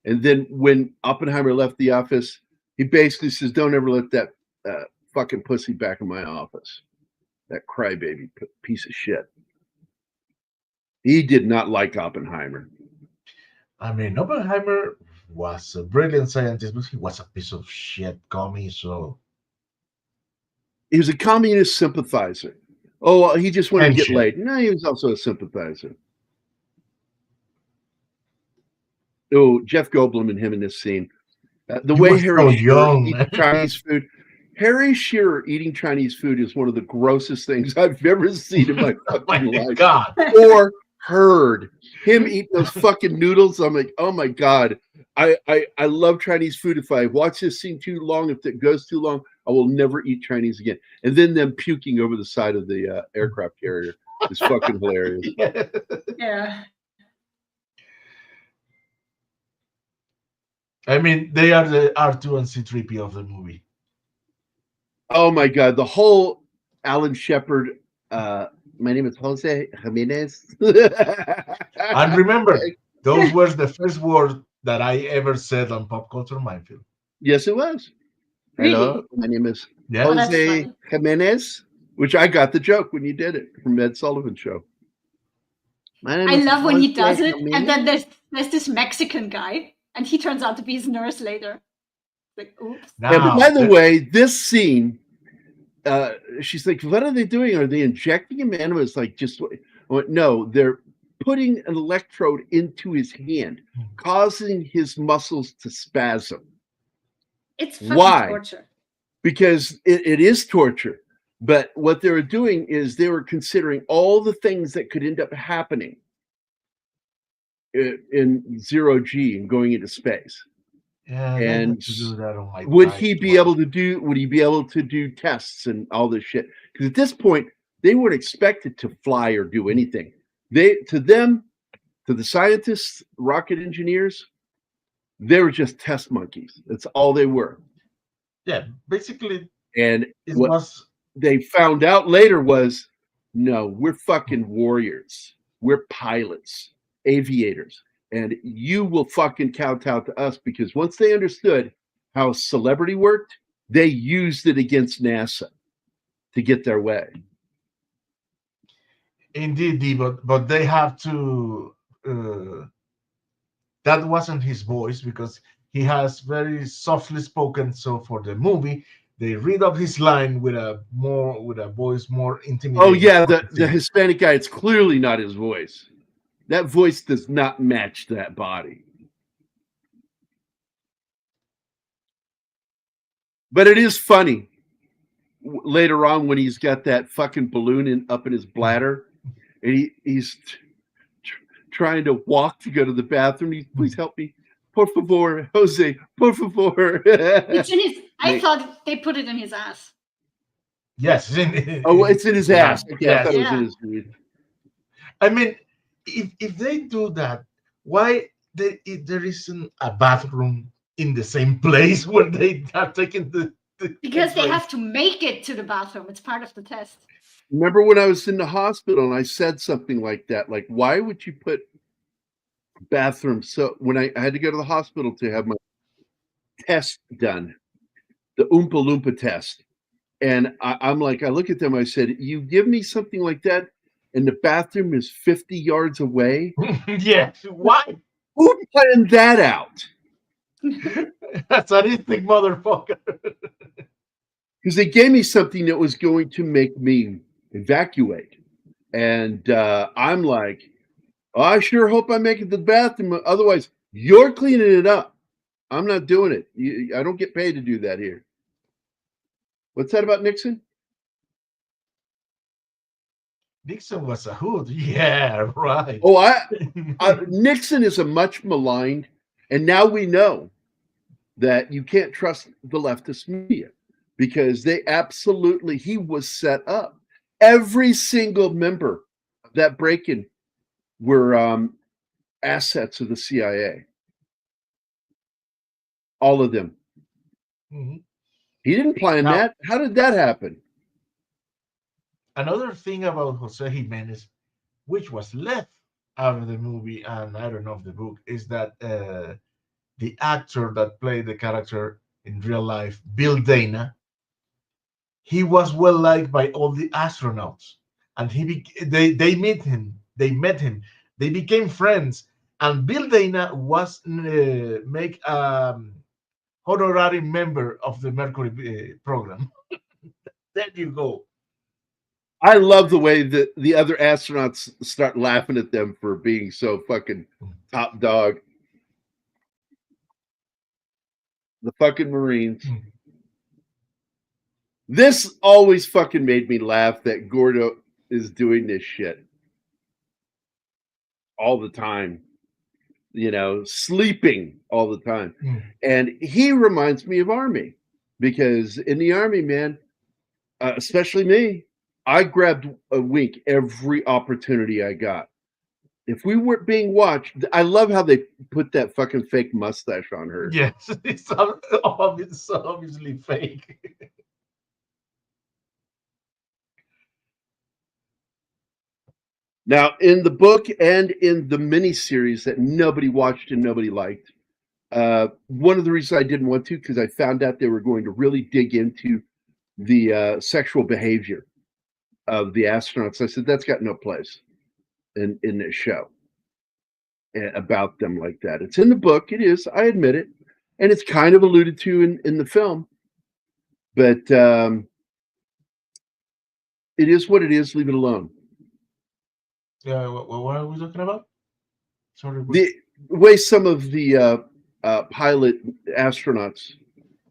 and then when Oppenheimer left the office, he basically says, "Don't ever let that fucking pussy back in my office, that crybaby piece of shit." He did not like Oppenheimer. I mean, Oppenheimer was a brilliant scientist, but he was a piece of shit commie. So He was a communist sympathizer. Oh, well, he just wanted to get Friendship. laid. No, he was also a sympathizer. Oh, Jeff Goldblum and him in this scene. The You way were Harry so Shearer young, eats man. Chinese food. Harry Shearer eating Chinese food is one of the grossest things I've ever seen in my Oh fucking my life. God. Or heard him eat those fucking noodles. I'm like, oh my God. I love Chinese food. If I watch this scene too long, if it goes too long, I will never eat Chinese again. And then them puking over the side of the aircraft carrier is fucking hilarious. Yeah. Yeah. I mean, they are the R2 and C3P of the movie. Oh my God. The whole Alan Shepard, my name is Jose Jimenez. And remember, those were the first words that I ever said on Pop Culture Minefield. Yes, it was. Hello, Really? my name is Yeah. Oh, that's Jose funny. Jimenez, which I got the joke when you did it from Ed Sullivan Show. My name I is love when he Jose does it, and Jimenez. then there's this Mexican guy, and he turns out to be his nurse later. Like, oops. Yeah, but Now, by the way, this scene, she's like, "What are they doing? Are they injecting him?" And it was like, "Just I went, no, they're putting an electrode into his hand, causing his muscles to spasm. It's fucking Why? torture. Because it is torture. But what they were doing is they were considering all the things that could end up happening in zero G and going into space. yeah, they And had to do that on my would time he as be well. able to do? Would he be able to do tests and all this shit? Because at this point, they weren't expected to fly or do anything. To the scientists, rocket engineers, they were just test monkeys. That's all they were. Yeah, basically, And it what was. they found out later was, no, we're fucking warriors. We're pilots, aviators, and you will fucking kowtow to us, because once they understood how celebrity worked, they used it against NASA to get their way. Indeed, but they have to. That wasn't his voice because he has very softly spoken. So for the movie, they read up his line with a voice more intimidating. Oh yeah, the Hispanic guy, it's clearly not his voice. That voice does not match that body. But it is funny later on when he's got that fucking balloon up in his bladder, and he's trying to walk to go to the bathroom. Please help me, por favor, Jose, por favor. It's in his. I Mate. thought they put it in his ass. Yes. Oh, it's in his ass. Okay, I Yes. thought it was Yeah. in his food. I mean, if they do that, why there isn't a bathroom in the same place where they are taking the Because they X-rays? have to make it to the bathroom. It's part of the test. Remember when I was in the hospital and I said something like that? Like, why would you put bathrooms? So when I had to go to the hospital to have my test done, the Oompa Loompa test, and I'm like, I look at them, I said, you give me something like that, and the bathroom is 50 yards away? Yes. Why? Who planned that out? Sadistic motherfucker. Because they gave me something that was going to make me evacuate. And I'm like, oh, I sure hope I make it to the bathroom. Otherwise, you're cleaning it up. I'm not doing it. I don't get paid to do that here. What's that about Nixon? Nixon was a hood. Yeah, right. Oh, Nixon is a much maligned, and now we know that you can't trust the leftist media because he was set up. Every single member of that break-in were assets of the CIA. All of them. Mhm. He didn't plan Now- that. How did that happen? Another thing about Jose Jimenez, which was left out of the movie, and I don't know of the book, is that the actor that played the character in real life, Bill Dana, he was well liked by all the astronauts, and they met him. They became friends, and Bill Dana was make honorary member of the Mercury program. There you go. I love the way that the other astronauts start laughing at them for being so fucking top dog. The fucking Marines. This always fucking made me laugh that Gordo is doing this shit all the time. You know, sleeping all the time. And he reminds me of Army because in the Army, man, especially me, I grabbed a wink every opportunity I got. If we weren't being watched, I love how they put that fucking fake mustache on her. Yes, it's obviously fake. Now, in the book and in the miniseries that nobody watched and nobody liked, one of the reasons I didn't want to, because I found out they were going to really dig into the sexual behavior of the astronauts. I said, that's got no place in this show about them like that. It's in the book. It is. I admit it. And it's kind of alluded to in the film. But it is what it is. Leave it alone. Yeah, what are we talking about? Sorry. The way some of the pilot astronauts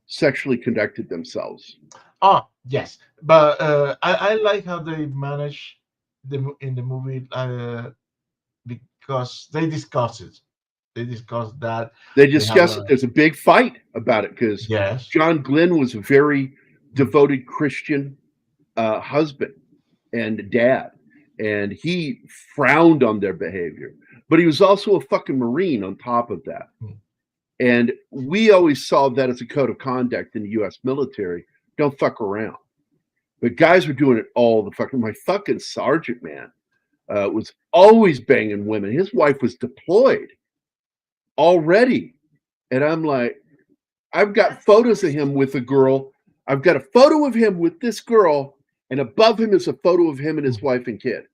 sexually conducted themselves. Oh, yes. But I like how they manage in the movie because they discuss it. They discuss that. They discuss it. There's a big fight about it because Yes. John Glenn was a very devoted Christian husband and dad. And he frowned on their behavior. But he was also a fucking Marine on top of that. And we always saw that as a code of conduct in the U.S. military. Don't fuck around. But guys were doing it all the fucking... My fucking sergeant, man, was always banging women. His wife was deployed already. And I'm like, I've got photos of him with a girl. I've got a photo of him with this girl. And above him is a photo of him and his wife and kid.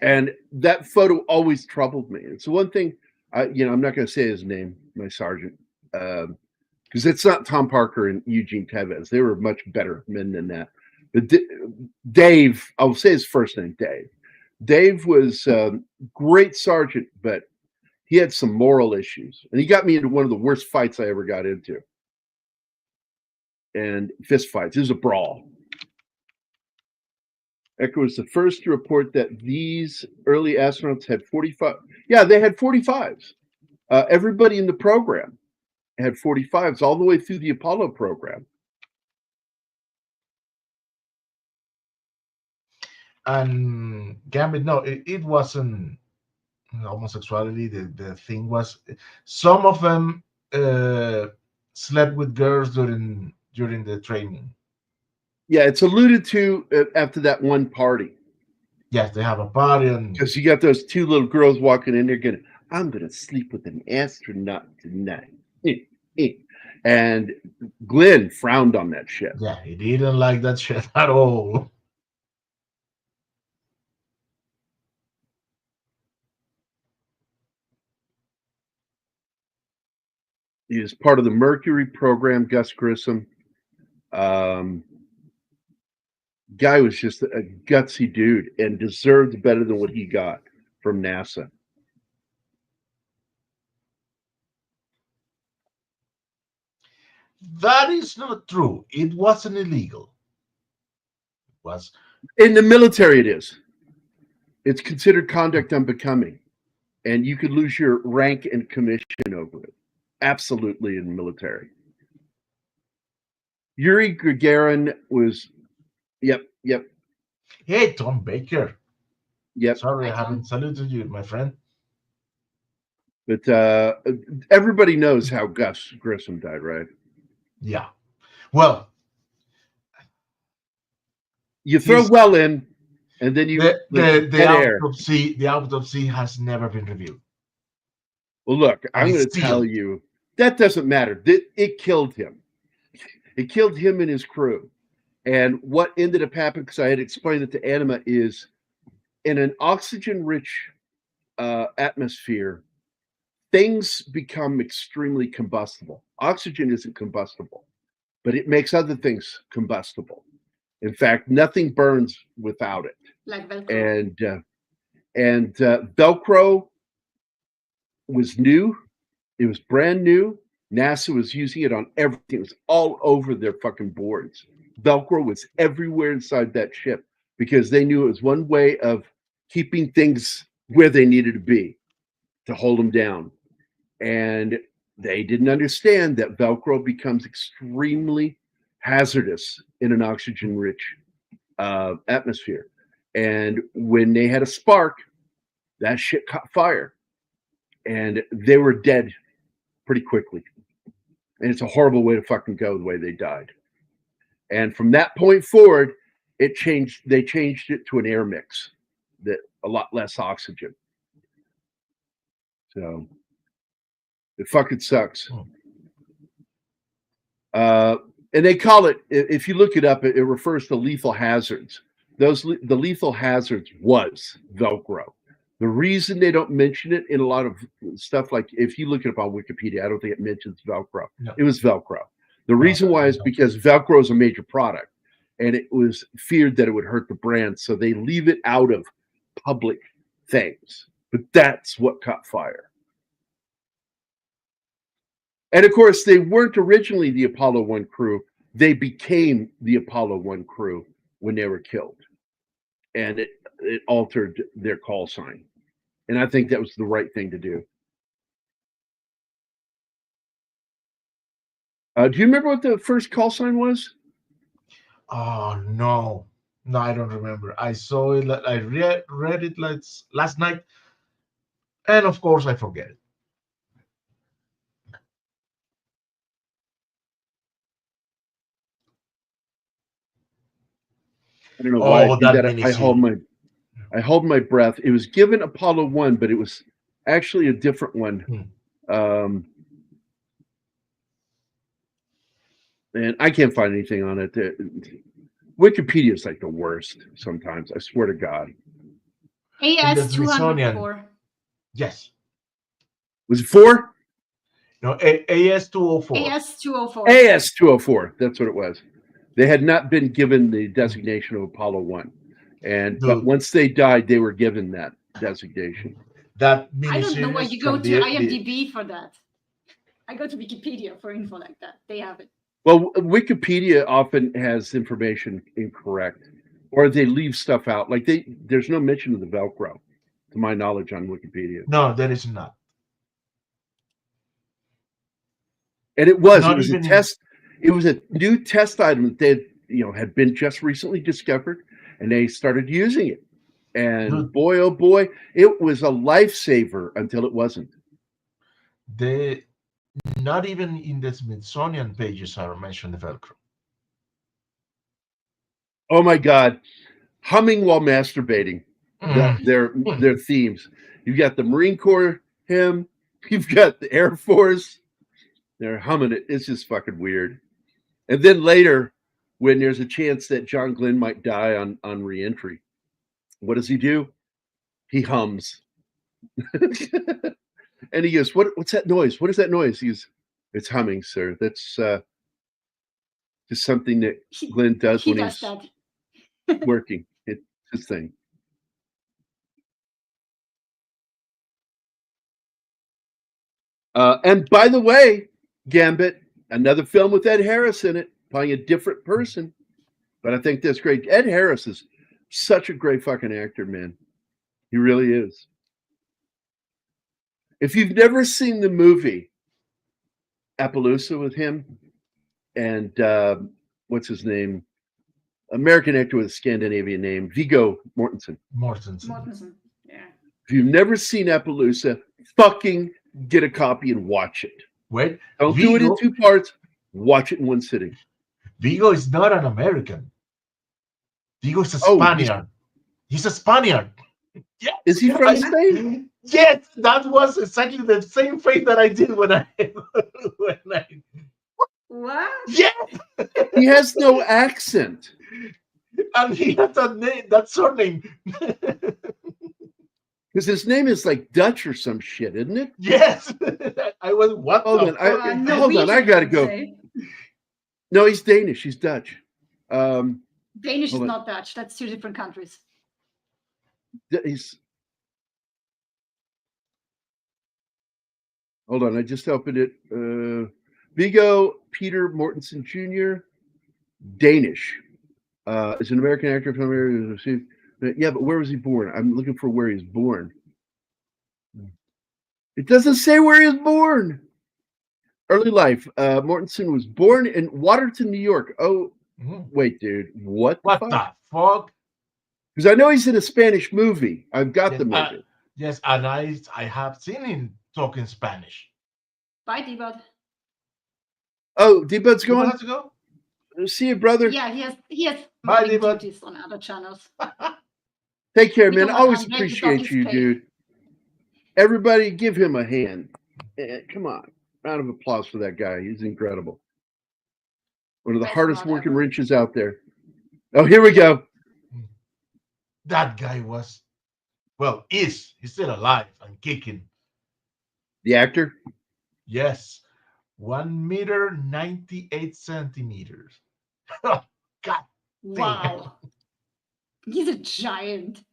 And that photo always troubled me. It's the one thing, I'm not going to say his name, my sergeant, because it's not Tom Parker and Eugene Tevez. They were much better men than that. But Dave, I'll say his first name, Dave. Dave was a great sergeant, but he had some moral issues. And he got me into one of the worst fights I ever got into. And fist fights. It was a brawl. Echo was the first to report that these early astronauts had 45. Yeah, they had 45s. Everybody in the program had 45s all the way through the Apollo program. And Gambit, no, it wasn't homosexuality. The thing was, some of them slept with girls during the training. Yeah, it's alluded to after that one party. Yes, they have a party, and because you got those two little girls walking in there I'm gonna sleep with an astronaut tonight. And Glenn frowned on that shit. Yeah, he didn't like that shit at all. He was part of the Mercury program, Gus Grissom. Guy was just a gutsy dude and deserved better than what he got from NASA. That is not true. It wasn't illegal. It was in the military. It is. It's considered conduct unbecoming, and you could lose your rank and commission over it. Absolutely, in the military. Yuri Gagarin was. Yep. Hey, Tom Baker. Yep. Sorry, I haven't saluted you, my friend. But everybody knows how Gus Grissom died, right? Yeah. Well, you throw well in, and then you the autopsy has never been reviewed. Well, look, I'm going to tell you that doesn't matter. It killed him. It killed him and his crew. And what ended up happening, because I had explained it to Anima, is in an oxygen-rich atmosphere, things become extremely combustible. Oxygen isn't combustible, but it makes other things combustible. In fact, nothing burns without it. Like Velcro. And Velcro was new. It was brand new. NASA was using it on everything. It was all over their fucking boards. Velcro was everywhere inside that ship because they knew it was one way of keeping things where they needed to be to hold them down. And they didn't understand that Velcro becomes extremely hazardous in an oxygen-rich atmosphere. And when they had a spark, that shit caught fire. And they were dead pretty quickly. And it's a horrible way to fucking go the way they died. And from that point forward, they changed it to an air mix, that a lot less oxygen. So it fucking sucks. And they call it, if you look it up, it refers to lethal hazards. The lethal hazards was Velcro. The reason they don't mention it in a lot of stuff, like if you look it up on Wikipedia, I don't think it mentions Velcro. No. It was Velcro. The reason why is because Velcro is a major product, and it was feared that it would hurt the brand, so they leave it out of public things. But that's what caught fire. And of course, they weren't originally the Apollo 1 crew. They became the Apollo 1 crew when they were killed. And it altered their call sign. And I think that was the right thing to do. Do you remember what the first call sign was? Oh, no. No, I don't remember. I saw it. I read it last night. And of course, I forget it. I don't know why I did that. I hold my breath. It was given Apollo 1, but it was actually a different one. And I can't find anything on it. Wikipedia is like the worst sometimes. I swear to God. AS-204. Yes. Was it 4? No, AS-204. AS-204. AS-204. That's what it was. They had not been given the designation of Apollo 1. But once they died, they were given that designation. I don't know why you go to IMDb for that. I go to Wikipedia for info like that. They have it. Well, Wikipedia often has information incorrect, or they leave stuff out. Like there's no mention of the Velcro, to my knowledge, on Wikipedia. No, there is not. And it was a test. It was a new test item that they had been just recently discovered, and they started using it. And boy, oh boy, it was a lifesaver until it wasn't. Not even in the Smithsonian pages are mentioned the Velcro. Oh my God. Humming while masturbating. Their themes. You've got the Marine Corps hymn. You've got the Air Force. They're humming it. It's just fucking weird. And then later, when there's a chance that John Glenn might die on re-entry, what does he do? He hums. And he goes, what's that noise? What is that noise? He goes, it's humming, sir. That's just something that Glenn does when he's working. It's his thing. And by the way, Gambit, another film with Ed Harris in it, playing a different person. But I think that's great. Ed Harris is such a great fucking actor, man. He really is. If you've never seen the movie Appaloosa with him and what's his name? American actor with a Scandinavian name, Viggo Mortensen. Mortensen, yeah. If you've never seen Appaloosa, fucking get a copy and watch it. Wait, don't do it in 2 parts. Watch it in one sitting. Viggo is not an American. Viggo is a Spaniard. He's a Spaniard. Yeah. Is he from Spain? Yes, that was exactly the same face that I did when I What? Yeah. He has no accent. And he has that surname. Because his name is like Dutch or some shit, isn't it? Yes. I was what? Hold on. I gotta go. No, he's Danish. He's Dutch. Danish is Hold on. not Dutch. That's two different countries. He's. Hold on, I just opened it. Viggo Peter Mortensen Jr., Danish. Is an American actor from America. Yeah, but where was he born? I'm looking for where he's born. It doesn't say where he was born. Early life. Mortensen was born in Waterton, New York. Oh, wait, dude. What What fuck? the fuck? Because I know he's in a Spanish movie. I've got Yes, the movie. yes, and I have seen him talking Spanish. Bye, D-Bud. Oh, D-Bud's You going? have to go? See you, brother. Yeah, he has Bye, morning D-Bud. duties on other channels. Take care, We man. don't want Always Andre to dock appreciate his you, pay. dude. Everybody give him a hand. Come on. Round of applause for that guy. He's incredible. One of the Best hardest mod working ever. wrenches out there. Oh, here we go. That guy was, well, he's still alive and kicking. The actor? Yes, 1 meter 98 centimeters. God. Wow. He's a giant.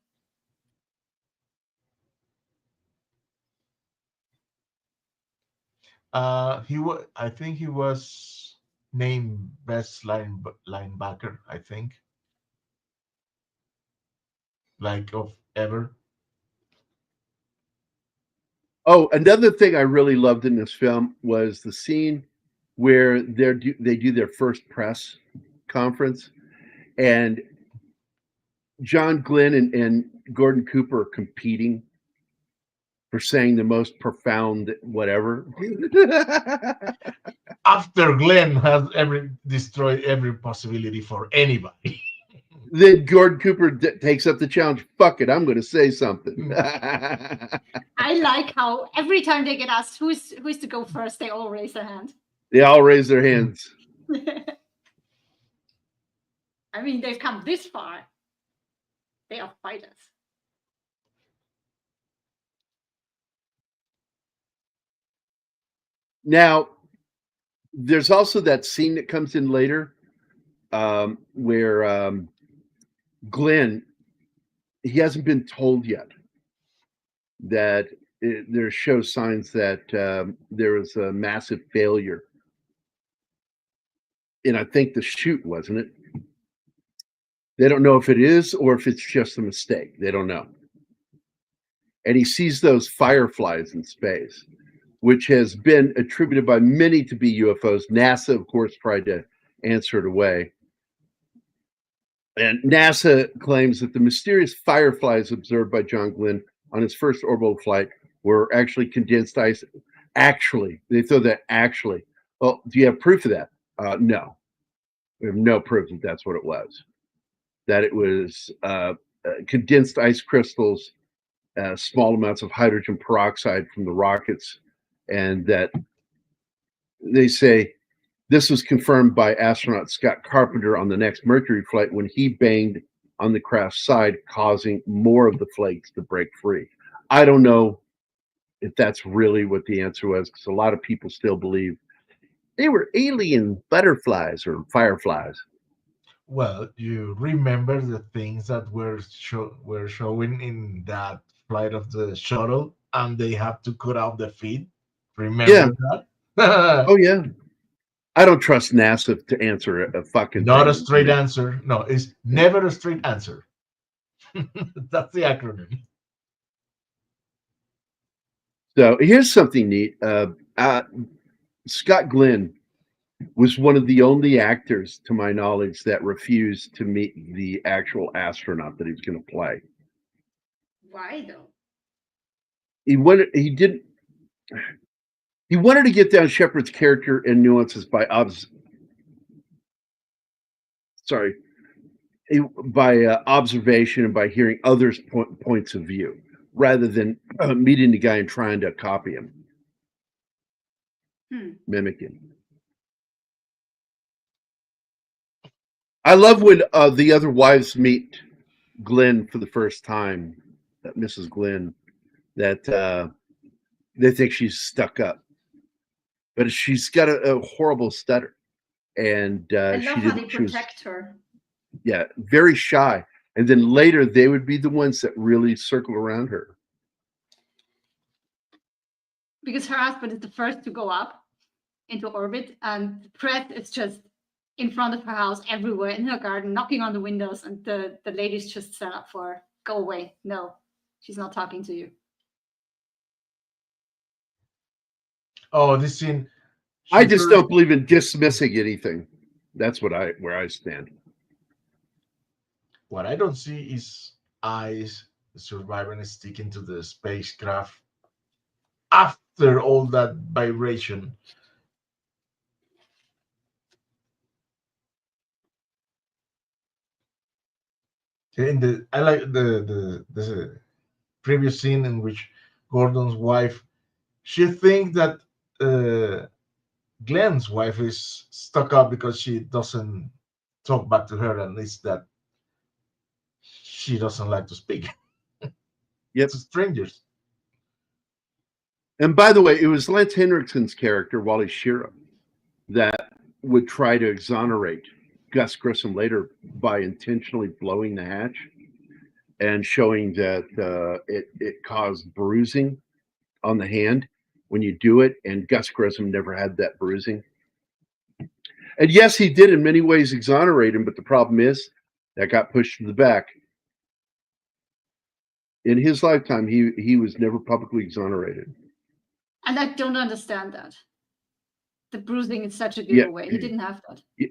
I think he was named best linebacker, I think. Like of ever. Oh, another thing I really loved in this film was the scene where they do their first press conference, and John Glenn and Gordon Cooper are competing for saying the most profound whatever. After Glenn has destroyed every possibility for anybody. Then Gordon Cooper takes up the challenge. Fuck it, I'm going to say something. I like how every time they get asked who's to go first, they all raise their hand. They all raise their hands. I mean, they've come this far. They are fighters. Now, there's also that scene that comes in later where Glenn, he hasn't been told yet that there shows signs that there was a massive failure. And I think the shoot, wasn't it? They don't know if it is or if it's just a mistake. They don't know. And he sees those fireflies in space, which has been attributed by many to be UFOs. NASA, of course, tried to answer it away. And NASA claims that the mysterious fireflies observed by John Glenn on his first orbital flight were actually condensed ice. Actually, they throw that actually. Well, do you have proof of that? No. We have no proof that that's what it was. That it was condensed ice crystals, small amounts of hydrogen peroxide from the rockets, and that they say this was confirmed by astronaut Scott Carpenter on the next Mercury flight when he banged on the craft's side, causing more of the flakes to break free. I don't know if that's really what the answer was, because a lot of people still believe they were alien butterflies or fireflies. Well, you remember the things that were showing in that flight of the shuttle, and they have to cut off the feet. Remember that? Oh yeah. I don't trust NASA to answer a fucking Not thing. a straight answer. No, it's never a straight answer. That's the acronym. So here's something neat. Scott Glenn was one of the only actors, to my knowledge, that refused to meet the actual astronaut that he was going to play. Why though? He wanted to get down Shepard's character and nuances by observation and by hearing others' points of view, rather than meeting the guy and trying to copy him, mimic him. I love when the other wives meet Glenn for the first time, Mrs. Glenn, that they think she's stuck up, but she's got a horrible stutter, and I love how they she was. protect her. Yeah, very shy. And then later they would be the ones that really circle around her. Because her husband is the first to go up into orbit, and the press is just in front of her house, everywhere, in her garden, knocking on the windows, and the ladies just stand up for her. Go away. No, she's not talking to you. Oh, this scene. I she just first- don't believe in dismissing anything. That's where I stand. What I don't see is eyes surviving sticking to the spacecraft after all that vibration. I like the previous scene in which Gordon's wife, she thinks that uh, Glenn's wife is stuck up because she doesn't talk back to her, and it's that she doesn't like to speak Yep. to strangers. And by the way, it was Lance Henriksen's character, Wally Shearer, that would try to exonerate Gus Grissom later by intentionally blowing the hatch and showing that it caused bruising on the hand when you do it. And Gus Grissom never had that bruising. And yes, he did in many ways exonerate him, but the problem is that got pushed to the back. In his lifetime, he was never publicly exonerated. And I don't understand that. The bruising is such a giveaway. He didn't have that. Yeah.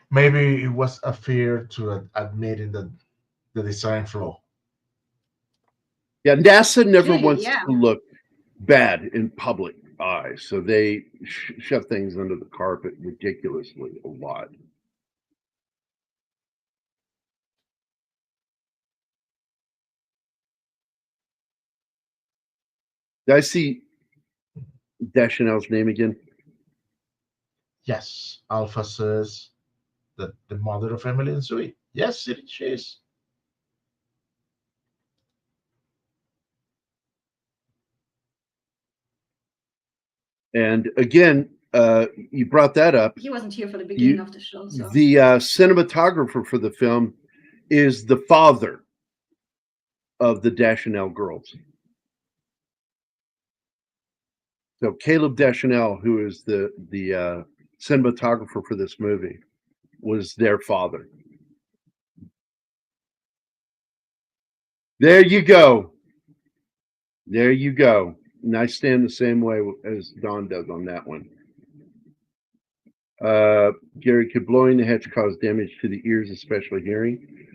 Maybe it was a fear to admitting the design flaw. Yeah, NASA never Clearly, wants yeah. to look bad in public eyes, so they shove things under the carpet ridiculously a lot. Did I see Deschanel's name again? Yes, Alpha says that the mother of Emily and Zoe. Yes, she is. And again, you brought that up. He wasn't here for the beginning of the show. So. The cinematographer for the film is the father of the Deschanel girls. So Caleb Deschanel, who is the cinematographer for this movie, was their father. There you go. There you go. And I stand the same way as Don does on that one. Gerry, could blowing the hatch cause damage to the ears, especially hearing?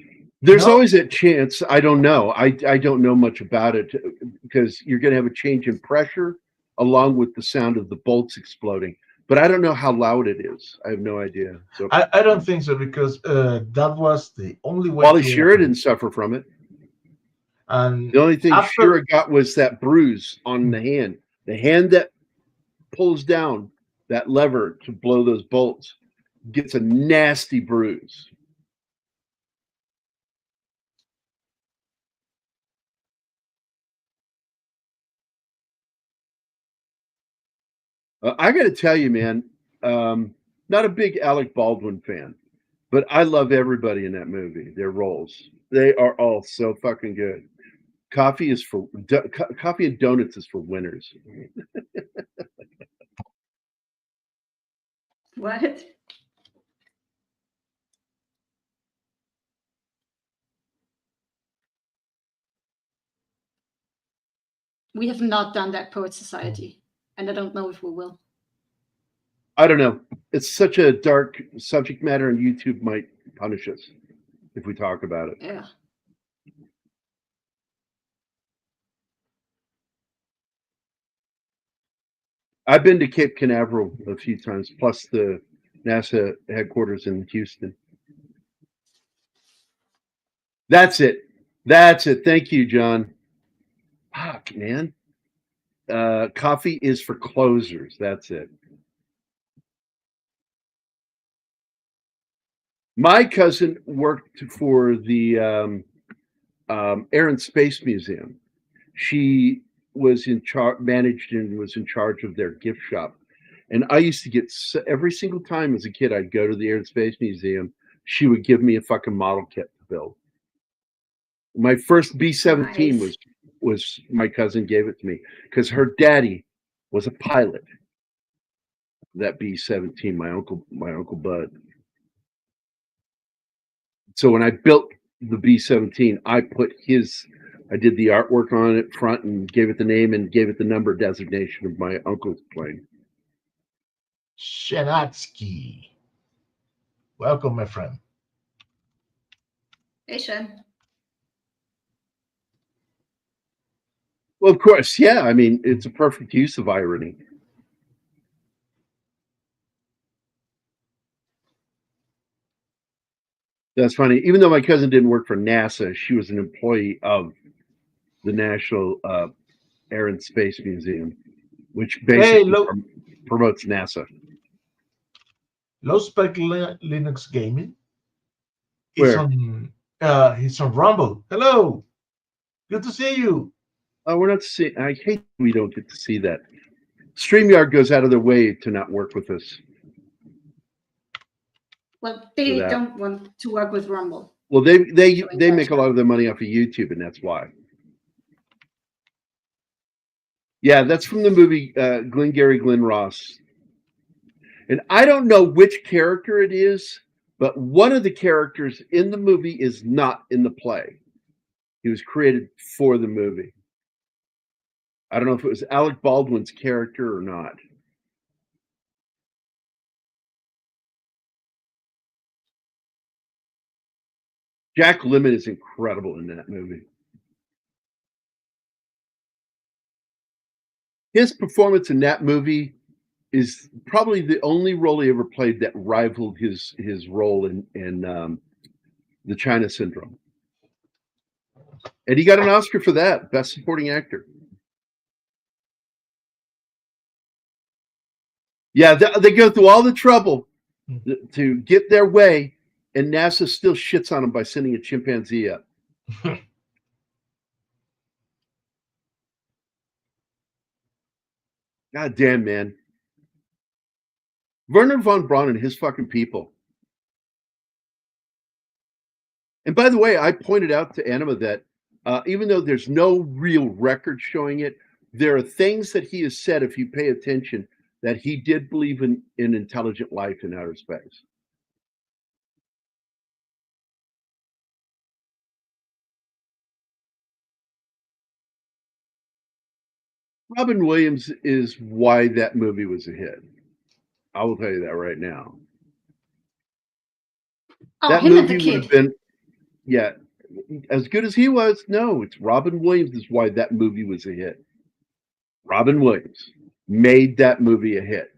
There's No. always a chance. I don't know. I don't know much about it because you're going to have a change in pressure along with the sound of the bolts exploding. But I don't know how loud it is. I have no idea. So I don't think so, because that was the only way. Wally Shearer didn't suffer from it. And The only thing after- Shearer got was that bruise on the hand. The hand that pulls down that lever to blow those bolts gets a nasty bruise. I got to tell you, man, not a big Alec Baldwin fan, but I love everybody in that movie. Their roles, they are all so fucking good. Coffee and donuts is for winners. What? We have not done that Poet Society, and I don't know if we will. I don't know. It's such a dark subject matter, and YouTube might punish us if we talk about it. Yeah. I've been to Cape Canaveral a few times, plus the NASA headquarters in Houston. That's it. That's it. Thank you, John. Fuck, man. Coffee is for closers. That's it. My cousin worked for the Air and Space Museum. She was in charge, managed and was in charge of their gift shop. And I used to get every single time as a kid, I'd go to the Air and Space Museum. She would give me a fucking model kit to build. My first B-17 Nice. was my cousin gave it to me because her daddy was a pilot. That B-17, my uncle Bud. So when I built the B-17, I did the artwork on it front and gave it the name and gave it the number designation of my uncle's plane. Shenatsky. Welcome, my friend. Hey, Shen. Well, of course, yeah. I mean, it's a perfect use of irony. That's funny. Even though my cousin didn't work for NASA, she was an employee of the National Air and Space Museum, which basically promotes NASA. Low Spec Linux Gaming. Where? He's on Rumble. Hello. Good to see you. Oh, we're not seeing. I hate we don't get to see that. StreamYard goes out of their way to not work with us. Well, they don't want to work with Rumble. Well, they make a lot of their money off of YouTube, and that's why. Yeah, that's from the movie Glengarry Glen Ross. And I don't know which character it is, but one of the characters in the movie is not in the play. He was created for the movie. I don't know if it was Alec Baldwin's character or not. Jack Lemmon is incredible in that movie. His performance in that movie is probably the only role he ever played that rivaled his role in the China Syndrome. And he got an Oscar for that, Best Supporting Actor. Yeah, they go through all the trouble to get their way, and NASA still shits on them by sending a chimpanzee up. God damn, man. Werner von Braun and his fucking people. And by the way, I pointed out to Anima that even though there's no real record showing it, there are things that he has said, if you pay attention, that he did believe in intelligent life in outer space. Robin Williams is why that movie was a hit. I will tell you that right now. Oh, that him movie as a would have been, yeah, as good as he was. No, it's Robin Williams is why that movie was a hit. Robin Williams made that movie a hit.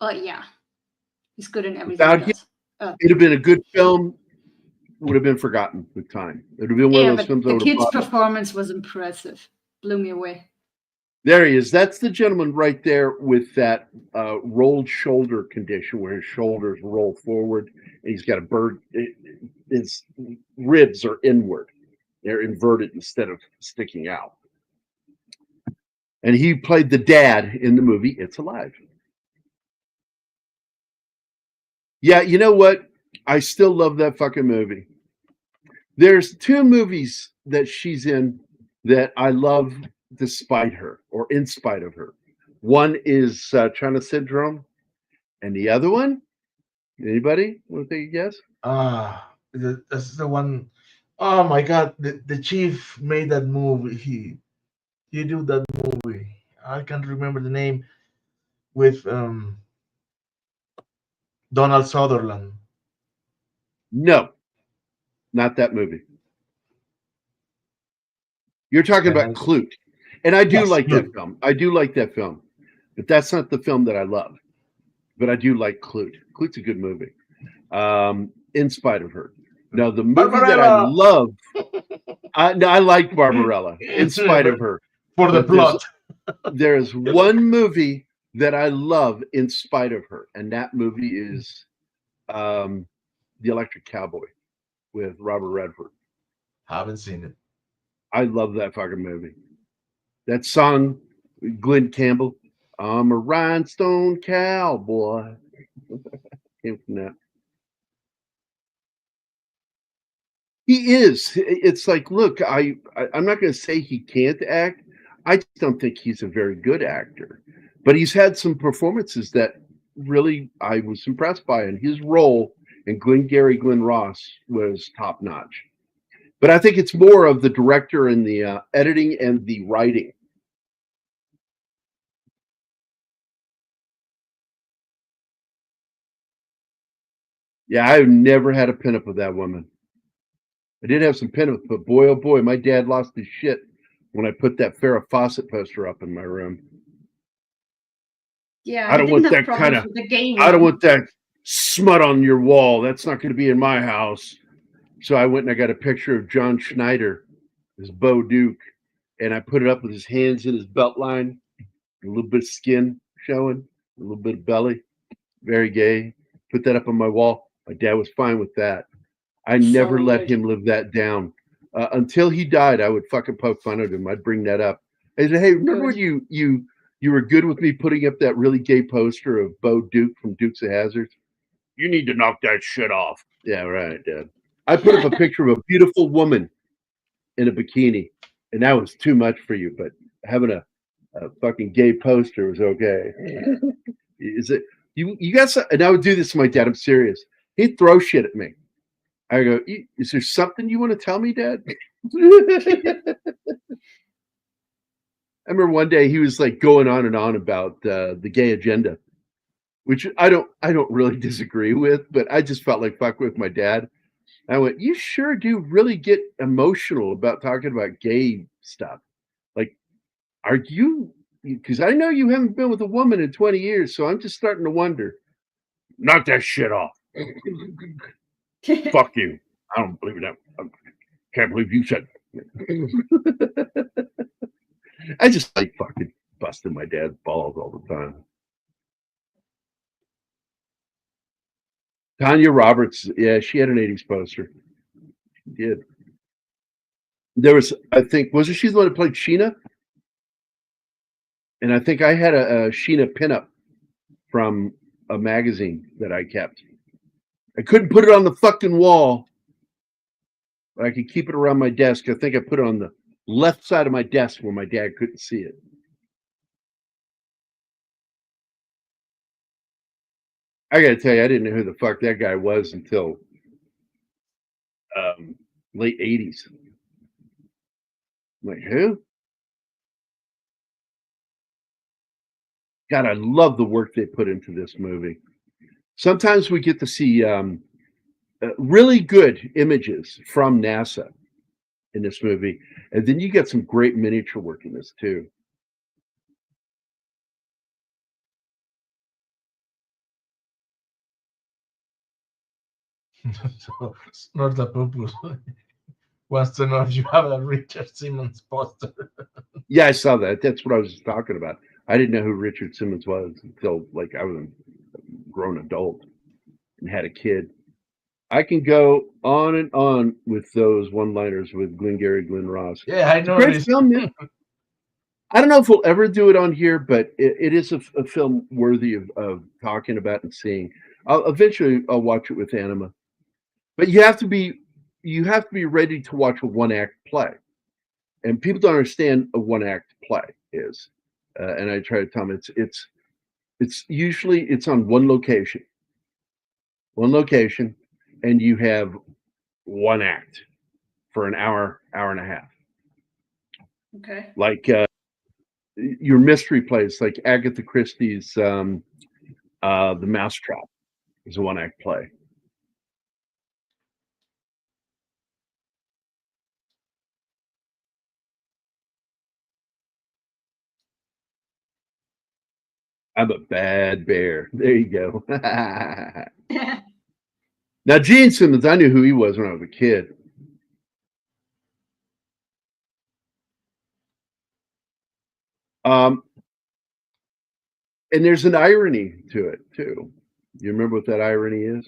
Oh, yeah. He's good in everything. Without him, it'd have been a good film, would have been forgotten with time. It would have been one of those films. The kid's performance was impressive. Blew me away. There he is. That's the gentleman right there with that rolled shoulder condition where his shoulders roll forward and he's got a bird. His ribs are inward. They're inverted instead of sticking out. And he played the dad in the movie It's Alive. Yeah, you know what? I still love that fucking movie. There's two movies that she's in that I love despite her or in spite of her. One is China Syndrome, and the other one, anybody want to take a guess? That's the one. Oh my God, the chief made that movie. He did that movie. I can't remember the name with Donald Sutherland. No, not that movie. You're talking about Clute. And I do like that film. I do like that film. But that's not the film that I love. But I do like Clute. Clute's a good movie. In spite of her. No, the movie that I love, I like Barbarella, in spite of her. For the plot. There's one movie that I love in spite of her. And that movie is The Electric Cowboy with Robert Redford. Haven't seen it. I love that fucking movie. That song, Glenn Campbell, I'm a rhinestone cowboy. Came from that. He is. It's like, look, I'm not going to say he can't act. I just don't think he's a very good actor. But he's had some performances that really I was impressed by, and his role in Glenn Ross was top notch. But I think it's more of the director and the editing and the writing. Yeah, I've never had a pinup of that woman. I did have some pinups, but boy, oh boy, my dad lost his shit when I put that Farrah Fawcett poster up in my room. Yeah, I don't he want didn't have that kind problems of. with the gay I don't one. want that smut on your wall. That's not going to be in my house. So I went and I got a picture of John Schneider, his Bo Duke, and I put it up with his hands in his belt line, a little bit of skin showing, a little bit of belly, very gay. Put that up on my wall. My dad was fine with that. I never So let weird. him live that down. Until he died, I would fucking poke fun at him. I'd bring that up. I said, "Hey, remember when Good. you were good with me putting up that really gay poster of Bo Duke from Dukes of Hazzard? You need to knock that shit off." Yeah, right, Dad. I put up a picture of a beautiful woman in a bikini, and that was too much for you. But having a fucking gay poster was okay. Is it you got some, and I would do this to my dad. I'm serious. He'd throw shit at me. I go, is there something you want to tell me, Dad? I remember one day he was like going on and on about the gay agenda, which I don't really disagree with, but I just felt like fuck with my dad. I went, you sure do really get emotional about talking about gay stuff. Like, are you? Because I know you haven't been with a woman in 20 years, so I'm just starting to wonder. Knock that shit off. Fuck you. I don't believe that. I can't believe you said. I just like fucking busting my dad's balls all the time. Tanya Roberts, yeah, she had an 80s poster. She did. There was, I think, wasn't she the one that played Sheena? And I think I had a Sheena pinup from a magazine that I kept. I couldn't put it on the fucking wall, but I could keep it around my desk. I think I put it on the left side of my desk where my dad couldn't see it. I gotta tell you, I didn't know who the fuck that guy was until late 80s. I'm like, who? God, I love the work they put into this movie. Sometimes we get to see really good images from NASA in this movie, and then you get some great miniature work in this too. So Snortapupus wants to know if you have a Richard Simmons poster. Yeah, I saw that. That's what I was talking about. I didn't know who Richard Simmons was until like I was a grown adult and had a kid. I can go on and on with those one-liners with Glenn Ross. Yeah, I It's a great noticed. film, man. I don't know if we'll ever do it on here, but it is a film worthy of talking about and seeing. Eventually I'll watch it with Anima, but you have to be ready to watch a one-act play, and people don't understand a one-act play is. And I try to tell them it's usually it's on one location, and you have one act for an hour and a half. Okay. Like your mystery plays, like Agatha Christie's The Mousetrap is a one act play. I'm a bad bear. There you go. Now, Gene Simmons, I knew who he was when I was a kid. And there's an irony to it too. You remember what that irony is?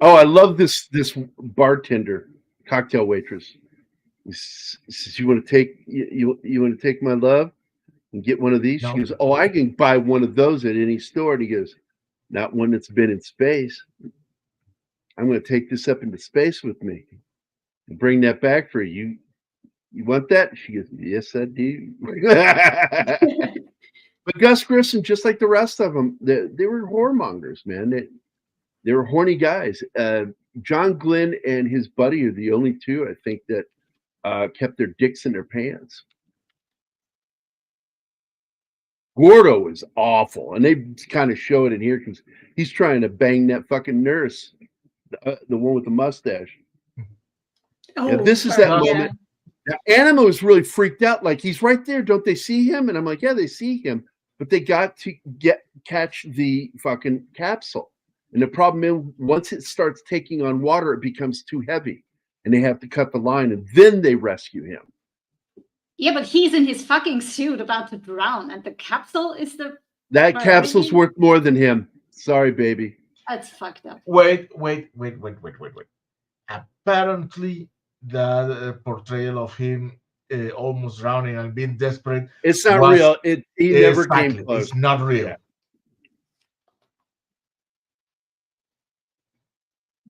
Oh, I love this bartender, cocktail waitress. He says, "You want to take you want to take my love and get one of these?" She No. goes, "Oh, I can buy one of those at any store." And he goes, "Not one that's been in space. I'm going to take this up into space with me and bring that back for you. You want that?" She goes, "Yes, I do." But Gus Grissom, just like the rest of them, they were whoremongers, man. They were horny guys. John Glenn and his buddy are the only two, I think, that kept their dicks in their pants. Gordo is awful, and they kind of show it in here because he's trying to bang that fucking nurse, the one with the mustache. Oh, Yeah, this is sorry, that yeah. moment. Now, Anima was really freaked out. Like, he's right there. Don't they see him? And I'm like, yeah, they see him. But they got to catch the fucking capsule. And the problem is, once it starts taking on water, it becomes too heavy. And they have to cut the line. And then they rescue him. Yeah, but he's in his fucking suit about to drown, and the capsule is the That priority? capsule's worth more than him. Sorry, baby. That's fucked up. Wait. Apparently, the portrayal of him almost drowning and being desperate. It's not was- real. He never Exactly, came close. It's not real. Yeah.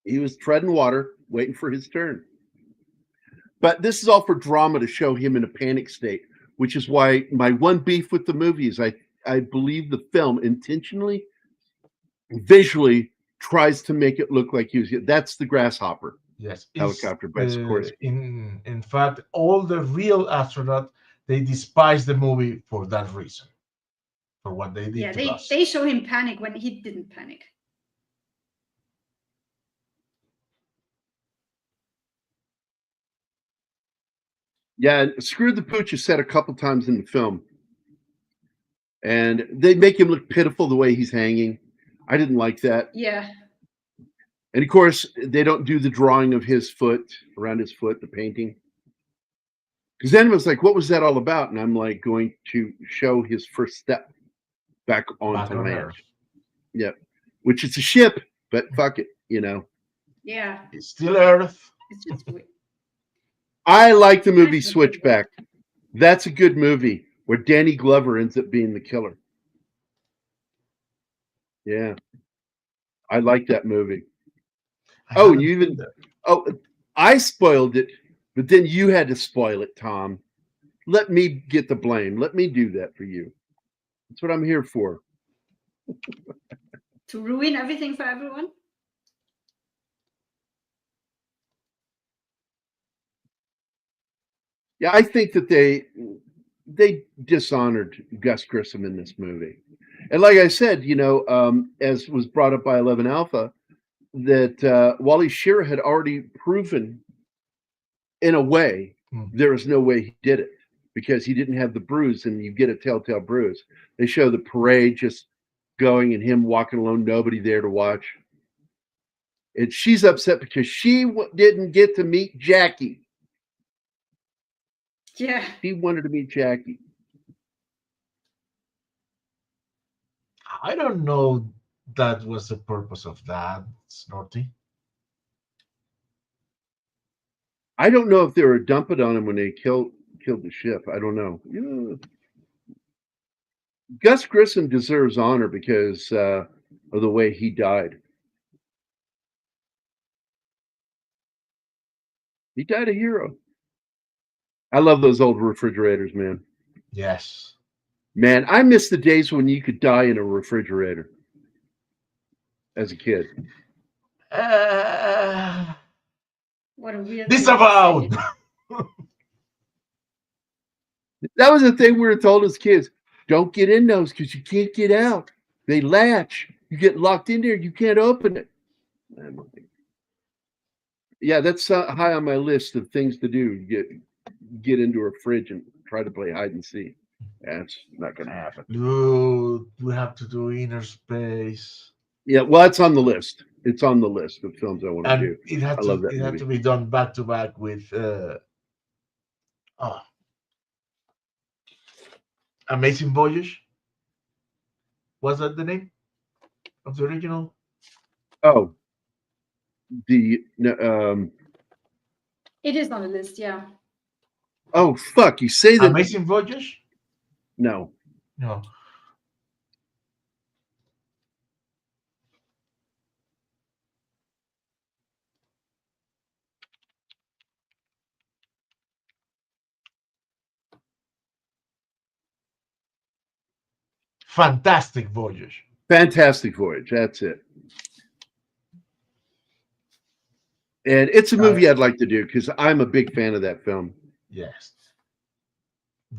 He was treading water, waiting for his turn. But this is all for drama to show him in a panic state, which is why my one beef with the movie is I believe the film intentionally, visually tries to make it look like he was. That's the grasshopper Yes, helicopter by Sikorsky. in fact, all the real astronauts, they despise the movie for that reason, for what they did Yeah, to us. they show him panic when he didn't panic. Yeah, Screw the Pooch is said a couple times in the film. And they make him look pitiful the way he's hanging. I didn't like that. Yeah. And of course, they don't do the drawing of his foot, around his foot, the painting. Because then it was like, what was that all about? And I'm like, going to show his first step back onto on land. Earth. Yep. Which is a ship, but fuck it, you know. Yeah. It's still Earth. It's just weird. I like the movie Switchback. That's a good movie where Danny Glover ends up being the killer. Yeah. I like that movie. Oh, haven't you seen even that. I spoiled it, but then you had to spoil it, Tom. Let me get the blame. Let me do that for you. That's what I'm here for. To ruin everything for everyone? Yeah, I think that they dishonored Gus Grissom in this movie. And like I said, you know, as was brought up by 11 Alpha, that Wally Shearer had already proven in a way there was no way he did it because he didn't have the bruise, and you get a telltale bruise. They show the parade just going and him walking alone, nobody there to watch. And she's upset because she didn't get to meet Jackie. Yeah. She wanted to meet Jackie. I don't know that was the purpose of that, Snorty. I don't know if they were dumping on him when they killed the ship. I don't know. Yeah. Gus Grissom deserves honor because of the way he died. He died a hero. I love those old refrigerators, man. Yes. Man, I miss the days when you could die in a refrigerator as a kid. What a weird. Disavowed. That was the thing we were told as kids. Don't get in those because you can't get out. They latch. You get locked in there. You can't open it. Yeah, that's high on my list of things to do. Get into a fridge and try to play hide and seek. That's not going to happen. Dude, we have to do Inner Space. Yeah, well, it's on the list. It's on the list of films I want to do. And it had to be done back to back with Amazing Voyage. Was that the name of the original? Oh, It is on the list, yeah. Oh fuck! You say that? Amazing Voyage? No. No. Fantastic Voyage. Fantastic Voyage. That's it. And it's a movie I'd like to do because I'm a big fan of that film. Yes.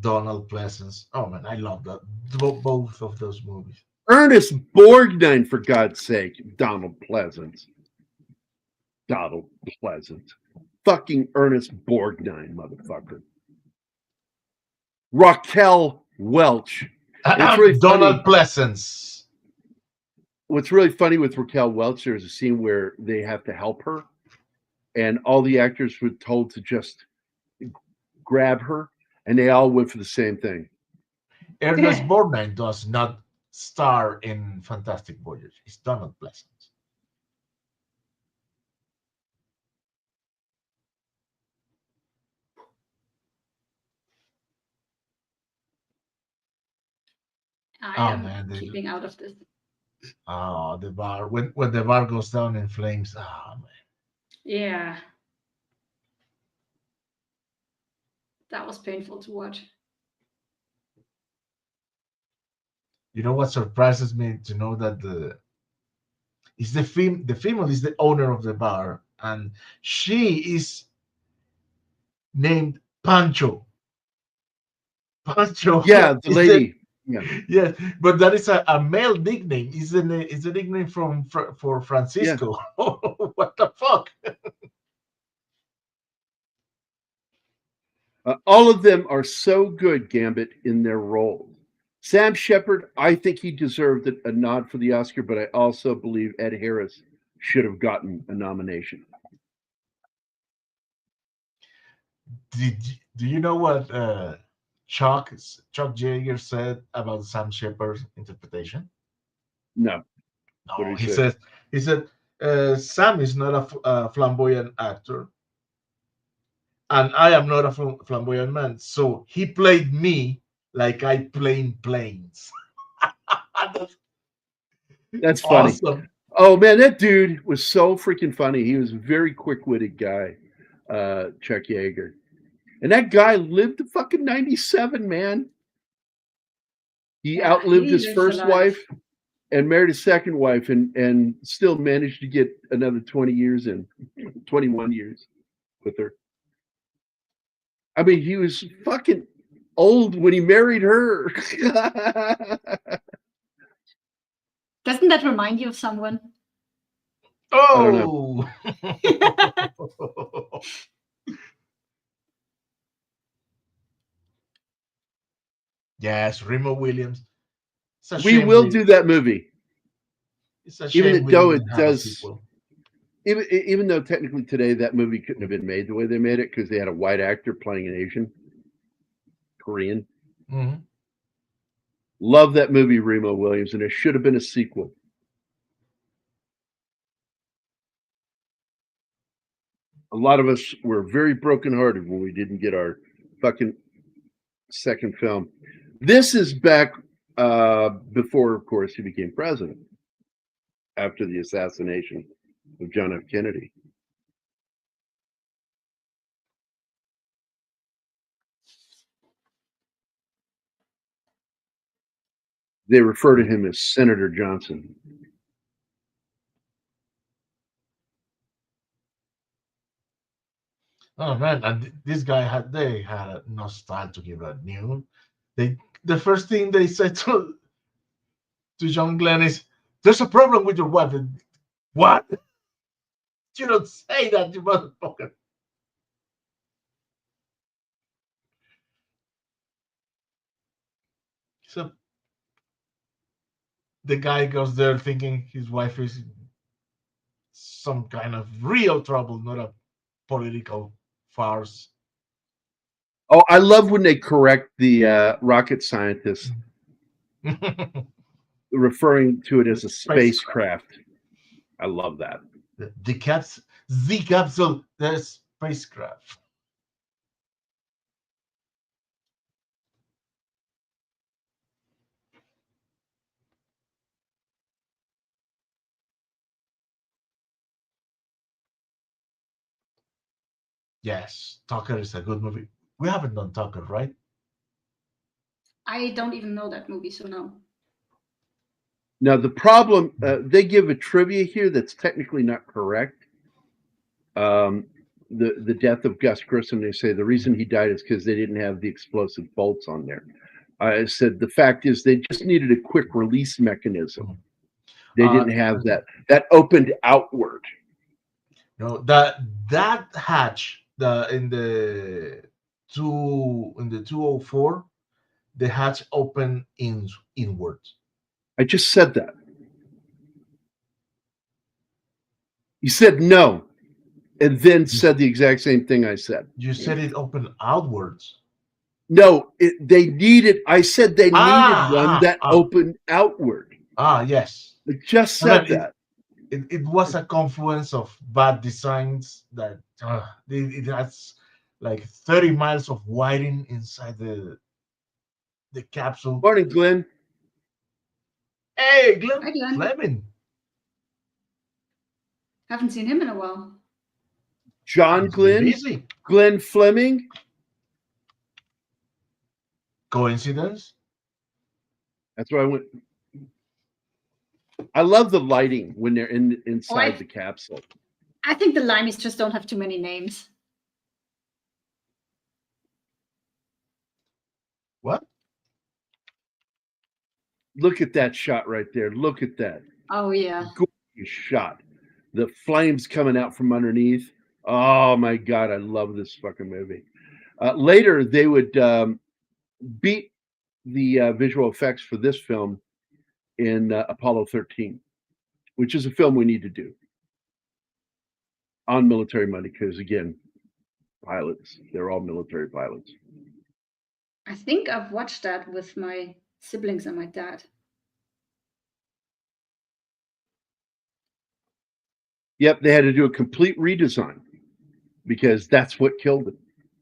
Donald Pleasance. Oh man, I love that. Both of those movies. Ernest Borgnine, for God's sake. Donald Pleasance. Donald Pleasance. Fucking Ernest Borgnine, motherfucker. Raquel Welch. It's really Donald funny. Pleasance. What's really funny with Raquel Welch, there's a scene where they have to help her, and all the actors were told to just grab her, and they all went for the same thing. Ernest Borgnine does not star in Fantastic Voyage. It's Donald Pleasance. I am keeping out of this. Oh, the bar. When the bar goes down in flames. Oh man. Yeah. That was painful to watch. You know what surprises me to know that the female is the owner of the bar, and she is named Pancho. Pancho. Yeah, the lady. Yeah. Yeah, but that is a male nickname. It's a nickname for Francisco. Yeah. What the fuck? All of them are so good, Gambit, in their roles. Sam Shepard, I think he deserved a nod for the Oscar, but I also believe Ed Harris should have gotten a nomination. Do you know what Chuck Yeager said about Sam Shepard's interpretation? No. No, he said Sam is not a flamboyant actor, and I am not a flamboyant man. So he played me like I plane planes. That's funny. Awesome. Oh man, that dude was so freaking funny. He was a very quick-witted guy, Chuck Yeager. And that guy lived to fucking 97, man. He outlived his first wife and married a second wife and still managed to get another 20 years in, 21 years with her. I mean, he was fucking old when he married her. Doesn't that remind you of someone? Oh! Yes, Remo Williams. We will do that movie. Even though it does, even though technically today that movie couldn't have been made the way they made it because they had a white actor playing an Asian, Korean. Mm-hmm. Love that movie, Remo Williams, and there should have been a sequel. A lot of us were very brokenhearted when we didn't get our fucking second film. This is back before, of course, he became president after the assassination of John F. Kennedy. They refer to him as Senator Johnson. Oh man, and this guy had no style to give a new. The first thing they said to John Glenn is, "There's a problem with your wife." And, what? You don't say that, you motherfucker. So the guy goes there thinking his wife is some kind of real trouble, not a political farce. Oh, I love when they correct the rocket scientist, referring to it as a spacecraft. I love that. The capsule, the spacecraft. Yes, Tucker is a good movie. We haven't done Tucker, right? I don't even know that movie, so no. Now the problem, they give a trivia here that's technically not correct. The death of Gus Grissom, they say the reason he died is because they didn't have the explosive bolts on there. I said the fact is they just needed a quick release mechanism. They didn't have that opened outward. No, that hatch in the 204, the hatch open inwards. I just said that. You said no, and then said the exact same thing I said. You said it opened outwards. No, they needed. I said they needed one that opened outward. Yes. I just said that. It was a confluence of bad designs that it has like 30 miles of wiring inside the capsule. Morning, Glenn. Hey, Glenn. Hi, Glenn. Fleming. Haven't seen him in a while. John He's Glenn. busy. Glenn Fleming. Coincidence? That's where I went. I love the lighting when they're inside the capsule. I think the Limeys just don't have too many names. What? Look at that shot right there. Look at that. Oh, yeah. Gorgeous shot. The flames coming out from underneath. Oh, my God. I love this fucking movie. Later, they would beat the visual effects for this film in Apollo 13, which is a film we need to do on military money because, again, pilots, they're all military pilots. I think I've watched that with my siblings and my dad. Yep, they had to do a complete redesign because that's what killed them.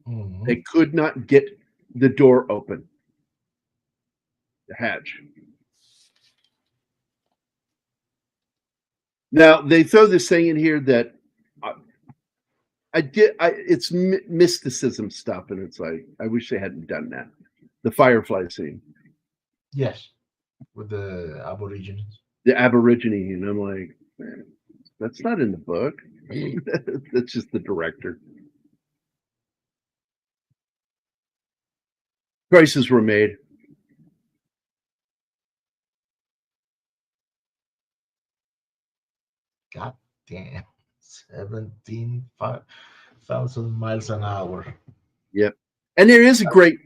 Mm-hmm. They could not get the door open, the hatch. Now they throw this thing in here that it's mysticism stuff, and it's like I wish they hadn't done that. The firefly scene. Yes, with the Aborigines. The Aborigine, and I'm like, man, that's not in the book. That's just the director. Prices were made. God damn. 17,000 miles an hour. Yep. And there is a great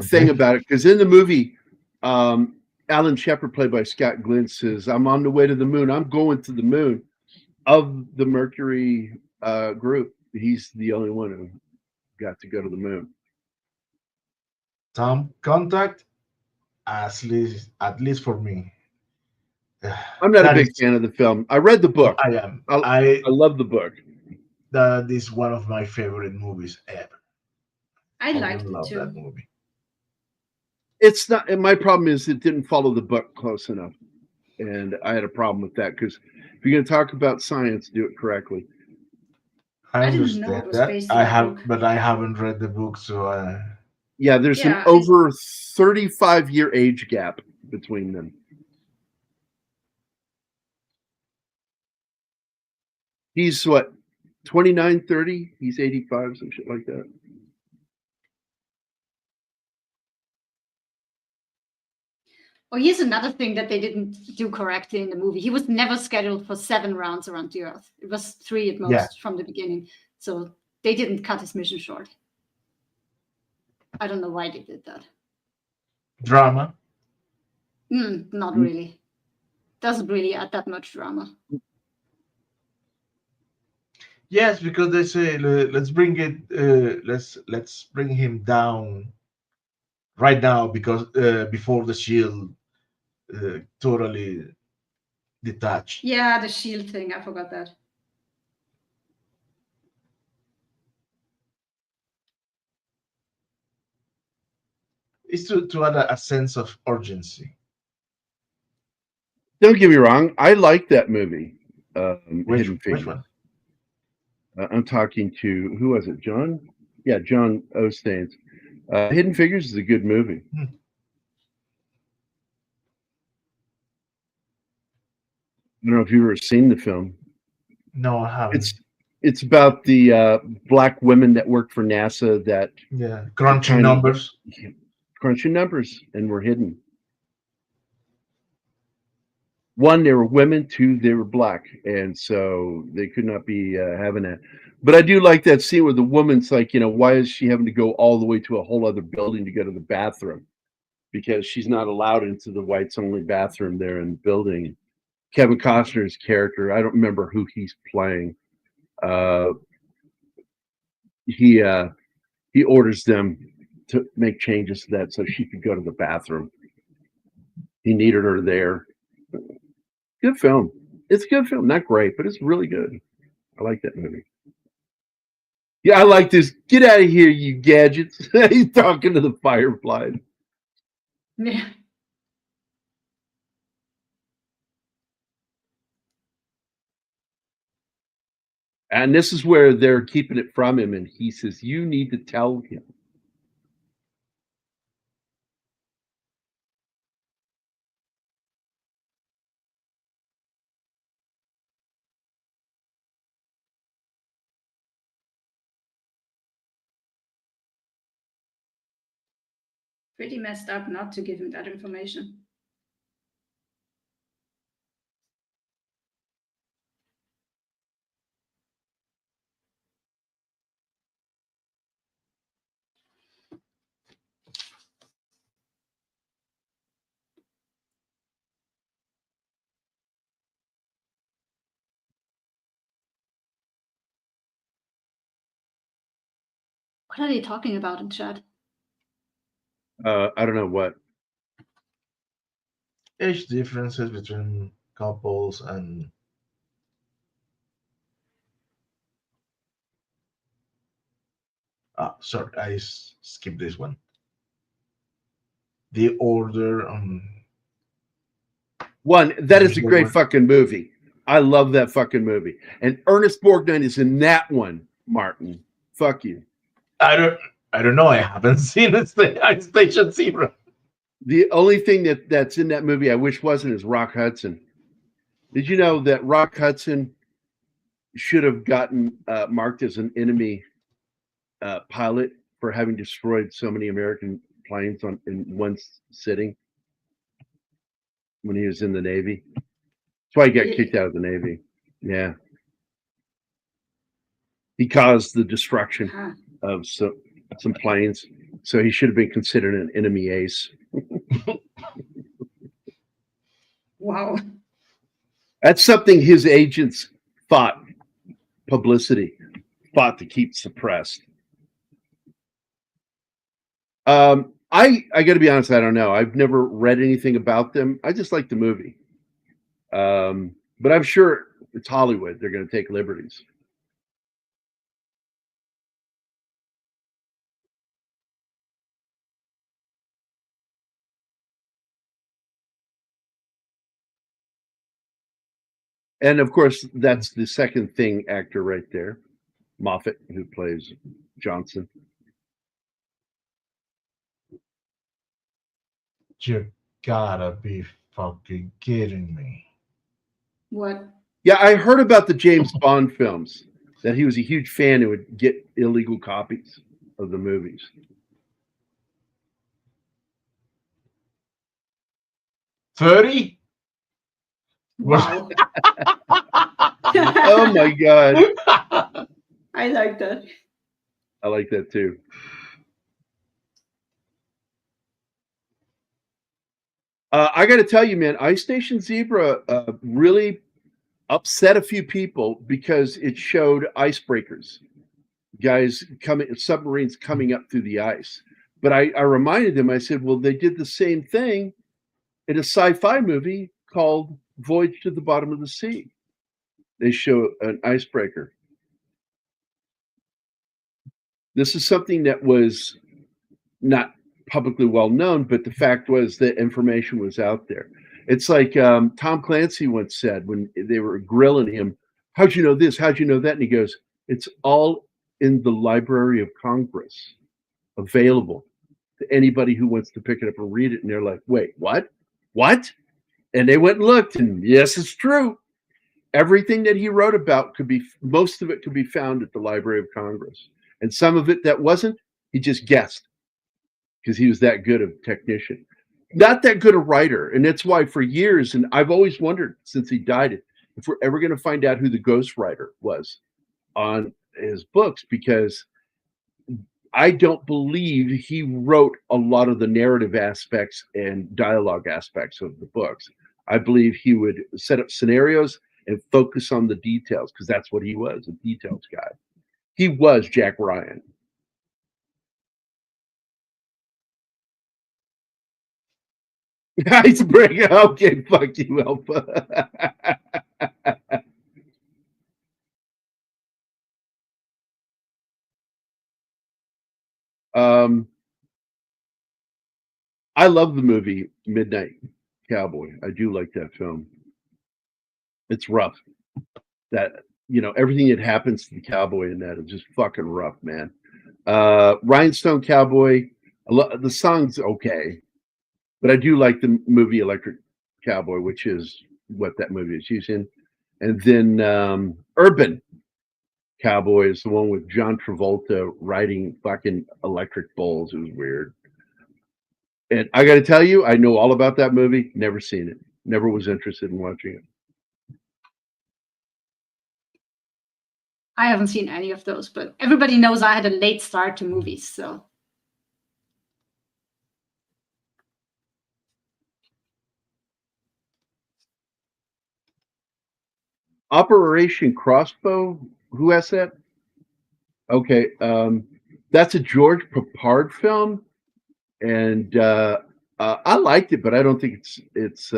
thing about it because in the movie, Alan Shepard, played by Scott Glenn, says, I'm on the way to the moon. I'm going to the moon. Of the Mercury group, he's the only one who got to go to the moon. Tom, Contact, at least for me. I'm not a big fan of the film. I read the book. I am. I love the book. That is one of my favorite movies ever. I liked it love too. that movie. It's not. And my problem is it didn't follow the book close enough, and I had a problem with that because if you're going to talk about science, do it correctly. I didn't know it understand was that. based on the book. But I haven't read the book, so Yeah, there's an over 35-year age gap between them. He's what, 29, 30? He's 85, some shit like that. Oh, here's another thing that they didn't do correctly in the movie. He was never scheduled for 7 rounds around the Earth. It was 3 at most from the beginning. So they didn't cut his mission short. I don't know why they did that. Drama? Not really. Doesn't really add that much drama. Yes, because they say let's bring it. Let's bring him down right now because before the shield totally detached. Yeah, the shield thing. I forgot that. It's to add a sense of urgency. Don't get me wrong. I like that movie. Hidden Which Figures. one? I'm talking to, who was it? John? Yeah, John Ostains. Hidden Figures is a good movie. Hmm. I don't know if you've ever seen the film. No, I haven't. It's about the black women that worked for NASA that Yeah, crunching kind of numbers. crunching numbers and were hidden. One, they were women. Two, they were black, and so they could not be having that. But I do like that scene where the woman's like, why is she having to go all the way to a whole other building to go to the bathroom? Because she's not allowed into the whites only bathroom there in the building. Kevin Costner's character, I don't remember who he's playing. He orders them to make changes to that so she could go to the bathroom. He needed her there. Good film. It's a good film. Not great, but it's really good. I like that movie. Yeah, I like this. Get out of here, you gadgets. He's talking to the fireflies. Yeah. And this is where they're keeping it from him. And he says, you need to tell him. Pretty messed up not to give him that information. What are they talking about in chat? I don't know what. Age differences between couples and sorry, I skipped this one. The Order. One, that is a There's great one. fucking movie. I love that fucking movie. And Ernest Borgnine is in that one, Martin. Fuck you. I don't know. I haven't seen it. Station Zero. The only thing that's in that movie I wish wasn't is Rock Hudson. Did you know that Rock Hudson should have gotten marked as an enemy pilot for having destroyed so many American planes in one sitting when he was in the Navy? That's why he got kicked out of the Navy. Yeah. He caused the destruction of some planes, so he should have been considered an enemy ace. Wow. That's something his agents fought to keep suppressed. I got to be honest, I don't know. I've never read anything about them. I just like the movie. But I'm sure it's Hollywood. They're going to take liberties. And of course, that's the second thing actor right there, Moffat, who plays Johnson. You gotta be fucking kidding me. What? Yeah, I heard about the James Bond films, that he was a huge fan who would get illegal copies of the movies. $30? Wow. Oh my God. I like that. I like that too. I got to tell you, man, Ice Station Zebra really upset a few people because it showed icebreakers, submarines coming up through the ice. But I reminded them, I said, well, they did the same thing in a sci-fi movie called Voyage to the Bottom of the Sea. They show an icebreaker. This is something that was not publicly well known, but the fact was that information was out there. It's like Tom Clancy once said when they were grilling him, how'd you know this? How'd you know that? And he goes, It's all in the Library of Congress, available to anybody who wants to pick it up and read it. And they're like, wait, what? What? And they went and looked, and yes, it's true. Everything that he wrote about most of it could be found at the Library of Congress. And some of it that wasn't, he just guessed because he was that good of a technician. Not that good a writer. And that's why for years, and I've always wondered since he died, if we're ever going to find out who the ghostwriter was on his books, because I don't believe he wrote a lot of the narrative aspects and dialogue aspects of the books. I believe he would set up scenarios and focus on the details, because that's what he was, a details guy. He was Jack Ryan. Icebreaker. Okay, fuck you, Alpha. I love the movie Midnight Cowboy. I do like that film. It's rough. That, everything that happens to the cowboy in that is just fucking rough, man. Rhinestone Cowboy. The song's okay, but I do like the movie Electric Cowboy, which is what that movie is using. And then Urban Cowboy is the one with John Travolta riding fucking electric bulls. It was weird. And I got to tell you, I know all about that movie. Never seen it. Never was interested in watching it. I haven't seen any of those, but everybody knows I had a late start to movies, so. Operation Crossbow. Who has that? Okay, that's a George Papard film, and I liked it, but I don't think it's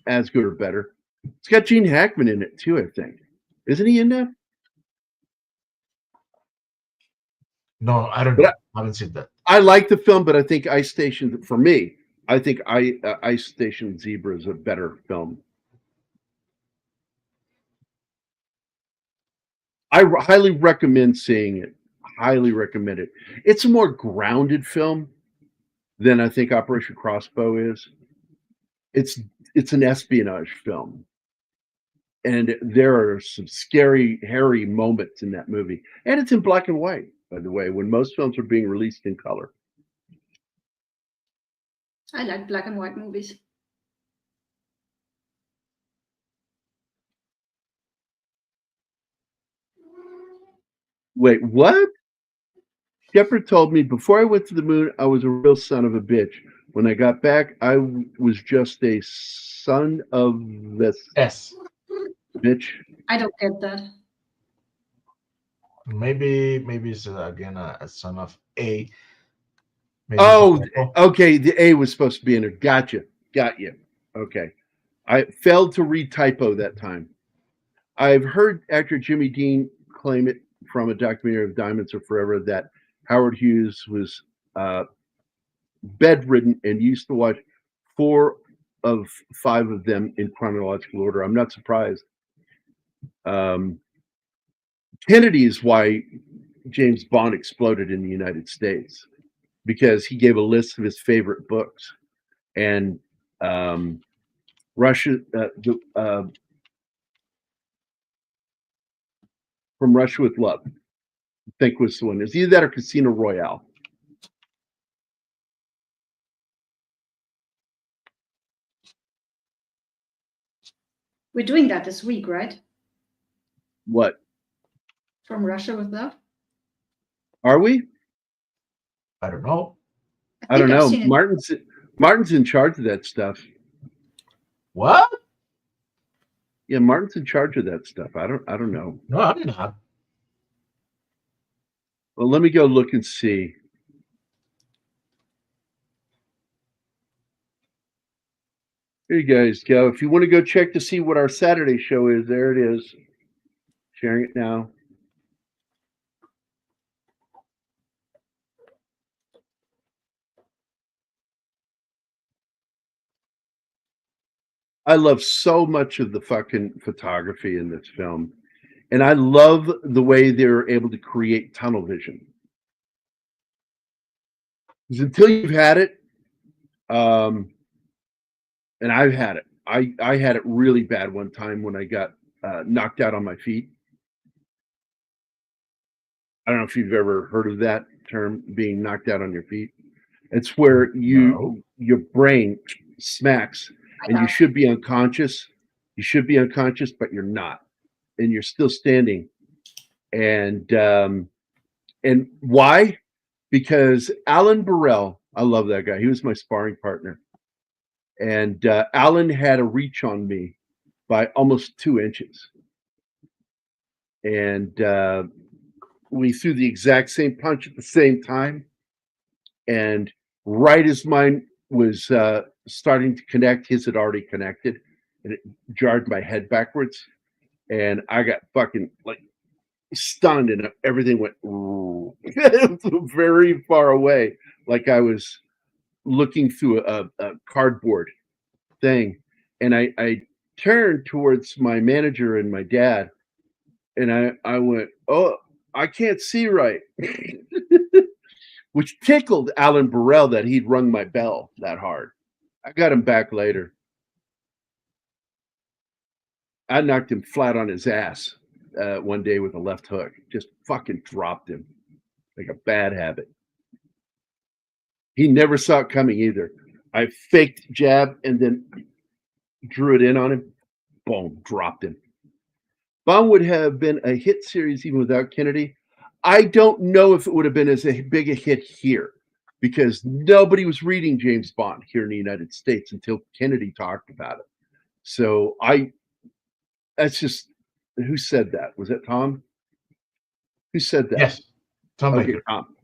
as good or better. It's got Gene Hackman in it too, I think. Isn't he in that? No, I don't know. I haven't seen that. I like the film, but I think Ice Station, for me, I think Ice Station Zebra is a better film. I highly recommend seeing it. Highly recommend it. It's a more grounded film than I think Operation Crossbow is. It's an espionage film, and there are some scary, hairy moments in that movie, and it's in black and white, by the way, when most films are being released in color. I like black and white movies. Wait, what? Shepard told me before I went to the moon, I was a real son of a bitch. When I got back, I was just a son of this bitch. I don't get that. Maybe it's again a son of A. Maybe okay. The A was supposed to be in it. Gotcha. Got you. Okay. I failed to read typo that time. I've heard actor Jimmy Dean claim it from a documentary of Diamonds Are Forever that Howard Hughes was bedridden and used to watch 4 of 5 of them in chronological order. I'm not surprised. Kennedy is why James Bond exploded in the United States, because he gave a list of his favorite books, and Russia, From Russia with Love, I think was the one. It's either that or Casino Royale. We're doing that this week, right? What? From Russia with Love? Are we? I don't know. I don't know. Martin's in charge of that stuff. What? Yeah, Martin's in charge of that stuff. I don't know. No, I'm not. Well, let me go look and see. Here you guys go. If you want to go check to see what our Saturday show is, there it is. Sharing it now. I love so much of the fucking photography in this film. And I love the way they're able to create tunnel vision. Because until you've had it, and I've had it. I had it really bad one time when I got knocked out on my feet. I don't know if you've ever heard of that term, being knocked out on your feet. It's where your brain smacks and you should be unconscious. You should be unconscious, but you're not, and you're still standing. And why? Because Alan Burrell, I love that guy. He was my sparring partner, and Alan had a reach on me by almost 2 inches, and we threw the exact same punch at the same time, and right as mine was starting to connect, his had already connected, and it jarred my head backwards, and I got fucking like stunned, and everything went very far away, like I was looking through a cardboard thing. And I turned towards my manager and my dad, and I went, "Oh, I can't see right," which tickled Alan Burrell that he'd rung my bell that hard. I got him back later. I knocked him flat on his ass one day with a left hook. Just fucking dropped him like a bad habit. He never saw it coming either. I faked jab and then drew it in on him. Boom, dropped him. Bond would have been a hit series even without Kennedy. I don't know if it would have been as big a hit here, because nobody was reading James Bond here in the United States until Kennedy talked about it. So that's just, who said that? Was that Tom? Who said that? Yes, Tom. Okay, Tom.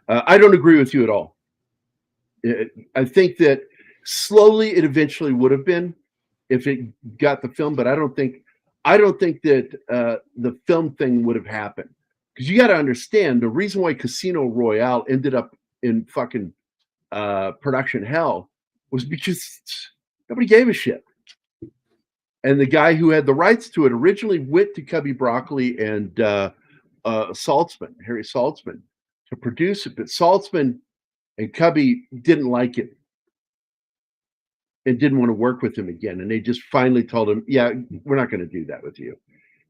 I don't agree with you at all. I think that slowly it eventually would have been if it got the film, but I don't think that the film thing would have happened, because you got to understand the reason why Casino Royale ended up in fucking production hell was because nobody gave a shit. And the guy who had the rights to it originally went to Cubby Broccoli and Saltzman, Harry Saltzman, to produce it, but Saltzman and Cubby didn't like it and didn't want to work with him again. And they just finally told him, "Yeah, we're not going to do that with you."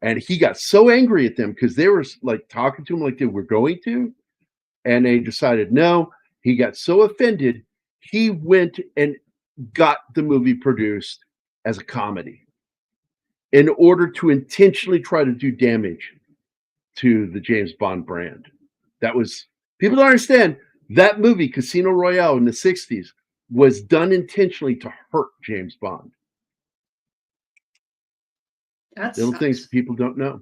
And he got so angry at them because they were like talking to him like they were going to, and they decided no. He got so offended, he went and got the movie produced as a comedy in order to intentionally try to do damage to the James Bond brand. That was, people don't understand, that movie, Casino Royale in the 60s, was done intentionally to hurt James Bond. That's Little things people don't know.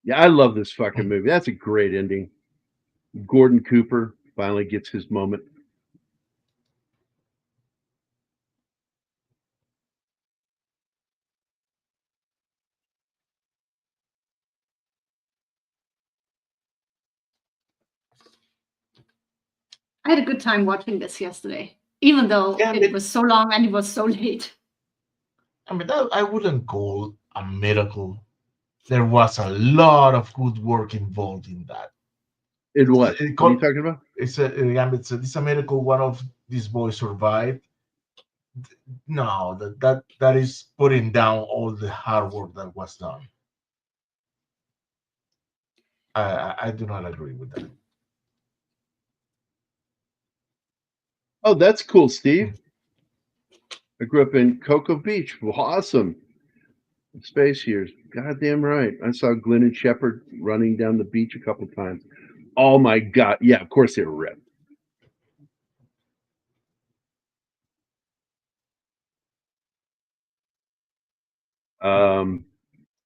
Yeah, I love this fucking movie. That's a great ending. Gordon Cooper finally gets his moment. I had a good time watching this yesterday, even though it was so long and it was so late. I mean, I wouldn't call a miracle. There was a lot of good work involved in that. In what? What are you talking about? It's a miracle one of these boys survived. No, that is putting down all the hard work that was done. I do not agree with that. Oh, that's cool, Steve. I grew up in Cocoa Beach. Well, awesome. Space years. Goddamn right. I saw Glenn and Shepard running down the beach a couple times. Oh my God. Yeah, of course they were ripped.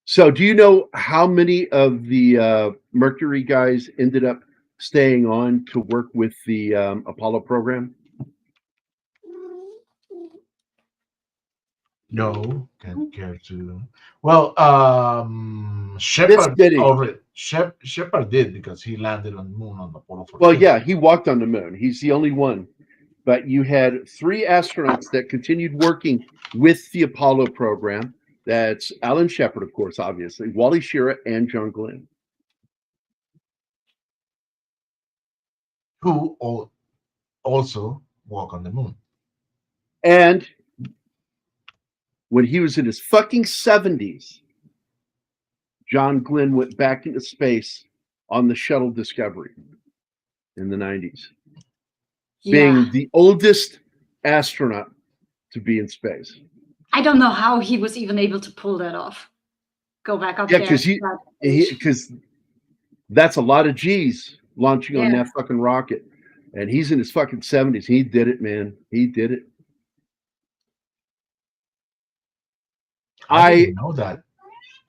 So do you know how many of the Mercury guys ended up staying on to work with the Apollo program? No, can't care to. Well, Shepard Shepard did, because he landed on the moon on Apollo 14. Well, yeah, he walked on the moon. He's the only one. but you had 3 astronauts that continued working with the Apollo program. That's Alan Shepard, of course, obviously, Wally Schirra, and John Glenn. Who also walk on the moon. And when he was in his fucking 70s, John Glenn went back into space on the shuttle Discovery in the 90s, being the oldest astronaut to be in space. I don't know how he was even able to pull that off. Go back up Yeah, there. because that's a lot of G's launching on that fucking rocket. And he's in his fucking 70s. He did it, man. He did it. I didn't know that.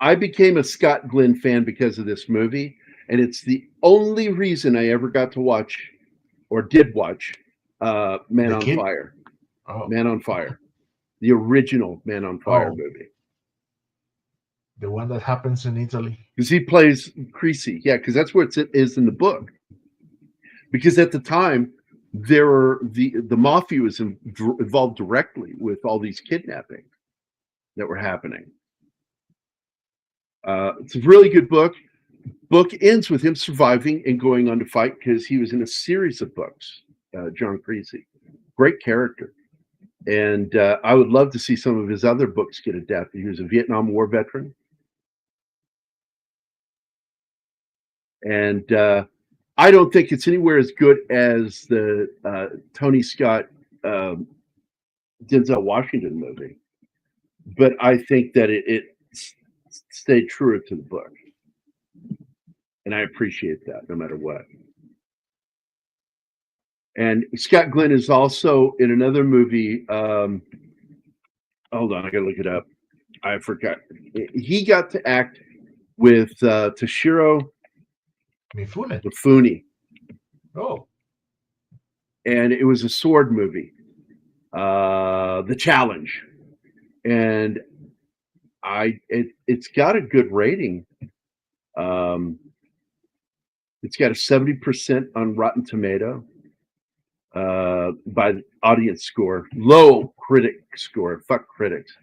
I became a Scott Glenn fan because of this movie, and it's the only reason I ever got to watch or did watch Man on Fire. Oh. Man on Fire. The original Man on Fire movie. The one that happens in Italy. Because he plays Creasy. Yeah, because that's what it is in the book. Because at the time, there were the mafia was involved directly with all these kidnappings that were happening. It's a really good book. Book ends with him surviving and going on to fight because he was in a series of books. John Creasy, great character, and I would love to see some of his other books get adapted. He was a Vietnam War veteran, and I don't think it's anywhere as good as the Tony Scott Denzel Washington movie, but I think that it stayed truer to the book, and I appreciate that no matter what. And Scott Glenn is also in another movie. Hold on, I gotta look it up. I forgot. He got to act with Toshiro Mifune. Oh. And it was a sword movie, The Challenge, and it's got a good rating. It's got a 70% on Rotten Tomato by the audience score, low critic score. Fuck critics.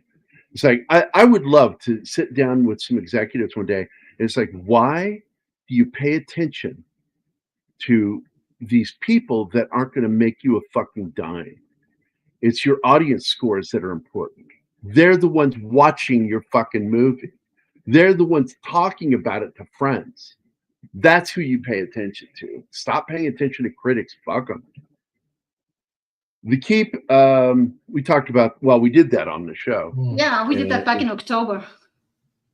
It's like I would love to sit down with some executives one day. And it's like, why do you pay attention to these people that aren't going to make you a fucking dime? It's your audience scores that are important. They're the ones watching your fucking movie. They're the ones talking about it to friends. That's who you pay attention to. Stop paying attention to critics. Fuck them. The Keep, we talked about, well, we did that on the show. Yeah, we did that back in October.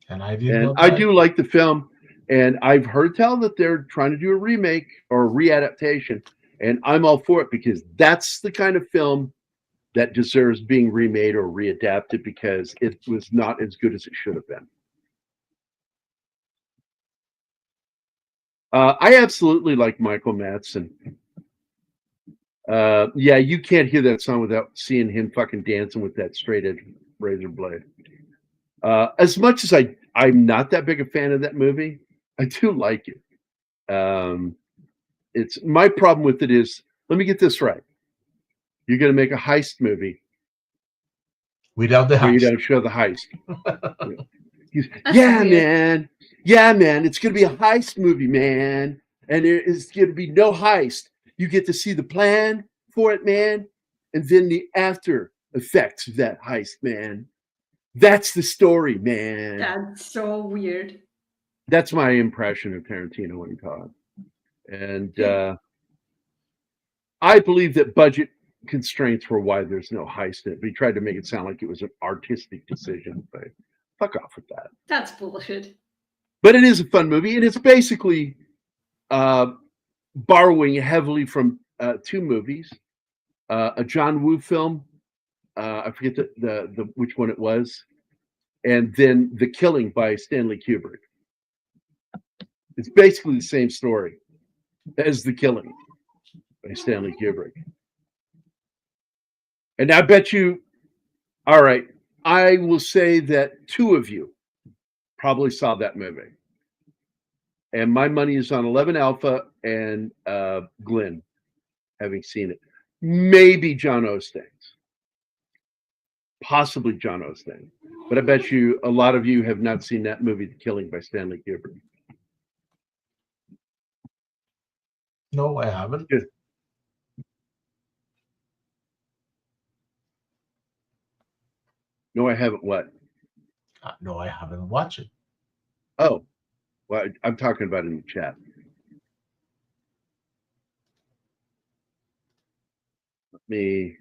And I I do like the film, and I've heard tell that they're trying to do a remake or a readaptation, and I'm all for it because that's the kind of film that deserves being remade or readapted because it was not as good as it should have been. I absolutely like Michael Madsen. Yeah, you can't hear that song without seeing him fucking dancing with that straight edge razor blade. As much as I'm not that big a fan of that movie, I do like it. It's my problem with it is, let me get this right. You're going to make a heist movie without the heist. Where you don't show the heist. Man. Yeah, man. It's going to be a heist movie, man. And there is going to be no heist. You get to see the plan for it, man. And then the after effects of that heist, man. That's the story, man. That's so weird. That's my impression of Tarantino when he talks. And I believe that budget constraints were why there's no heist in it. But he tried to make it sound like it was an artistic decision. But fuck off with that. That's bullshit. But it is a fun movie, and it's basically borrowing heavily from 2 movies. A John Woo film, I forget the which one it was, and then The Killing by Stanley Kubrick. It's basically the same story as The Killing by Stanley Kubrick. And I bet you, all right, I will say that 2 of you probably saw that movie. And my money is on 11 Alpha and Glenn, having seen it. maybe John Osteen's, possibly John Osteen. But I bet you a lot of you have not seen that movie, The Killing by Stanley Kubrick. No, I haven't. Good. No, I haven't. What? No, I haven't watched it. Oh, well, I'm talking about it in the chat. Let me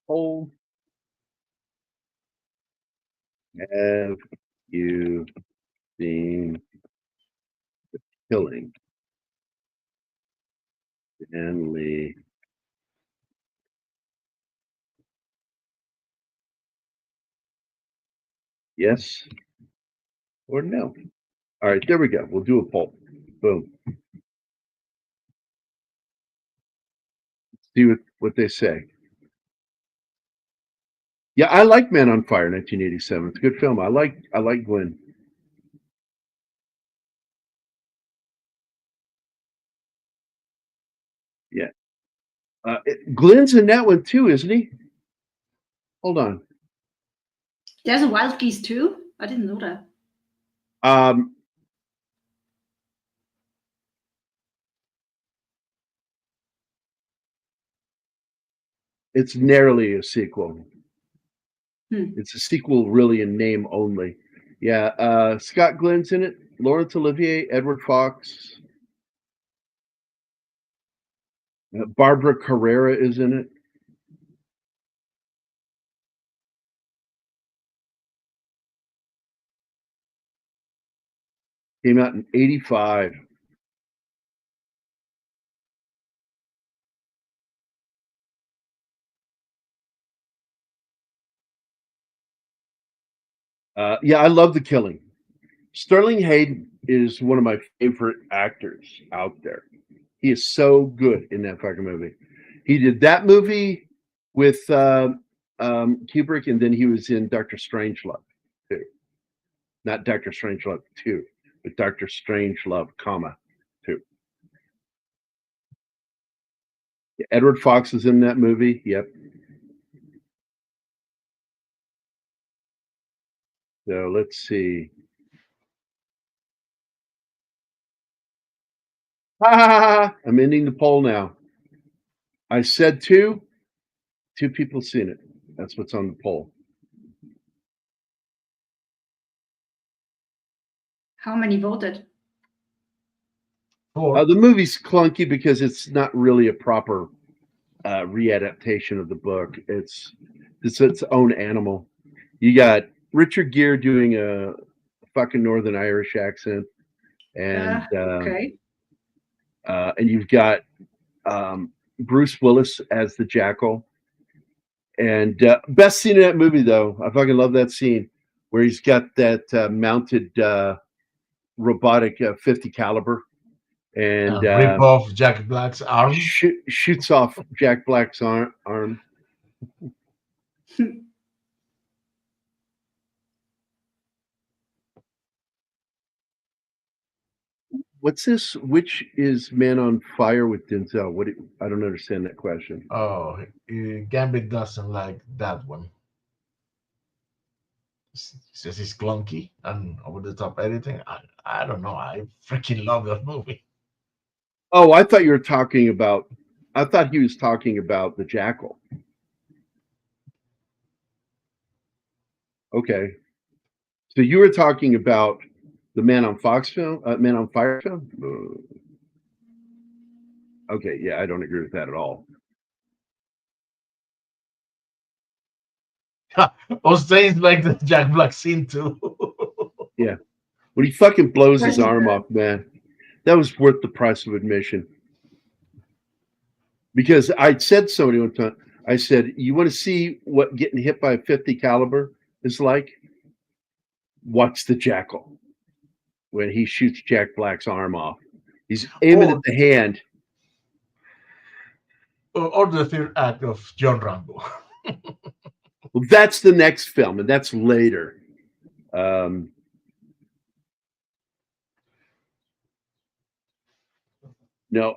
hold. Have you seen The Killing? Stanley. Yes or no? All right, there we go. We'll do a poll. Boom. See what they say. Yeah, I like Man on Fire, 1987. It's a good film. I like Glenn. Yeah. Glenn's in that one too, isn't he? Hold on. There's a Wild Geese too? I didn't know that. It's narrowly a sequel. Hmm. It's a sequel really in name only. Yeah, Scott Glenn's in it, Laurence Olivier, Edward Fox, Barbara Carrera is in it. Came out in 85. Yeah, I love The Killing. Sterling Hayden is one of my favorite actors out there. He is so good in that fucking movie. He did that movie with Kubrick, and then he was in Dr. Strangelove too. Not Dr. Strangelove 2, but Dr. Strangelove, 2. Yeah, Edward Fox is in that movie. Yep. So let's see. I'm ending the poll now. I said 2. 2 people seen it. That's what's on the poll. How many voted? 4. The movie's clunky because it's not really a proper readaptation of the book. It's its own animal. You got Richard Gere doing a fucking Northern Irish accent, and Okay. and you've got Bruce Willis as the Jackal. And best scene in that movie, though, I fucking love that scene where he's got that mounted robotic 50 caliber and Rip off Jack Black's arm. shoots off Jack Black's arm. What's this? Which is Man on Fire with Denzel? I don't understand that question. Oh, Gambit doesn't like that one. He says it's clunky and over the top editing. I don't know. I freaking love that movie. Oh, I thought you were talking about. I thought he was talking about the Jackal. Okay, so you were talking about the Man on Fire film. Okay, yeah, I don't agree with that at all. Osteen's like the Jack Black scene too. Yeah, when he fucking blows his arm off, man, that was worth the price of admission. Because I said somebody one time, I said, "You want to see what getting hit by a 50 caliber is like? Watch the Jackal when he shoots Jack Black's arm off. He's aiming at the hand." Or the third act of John Rambo. Well, that's the next film, and that's later. No,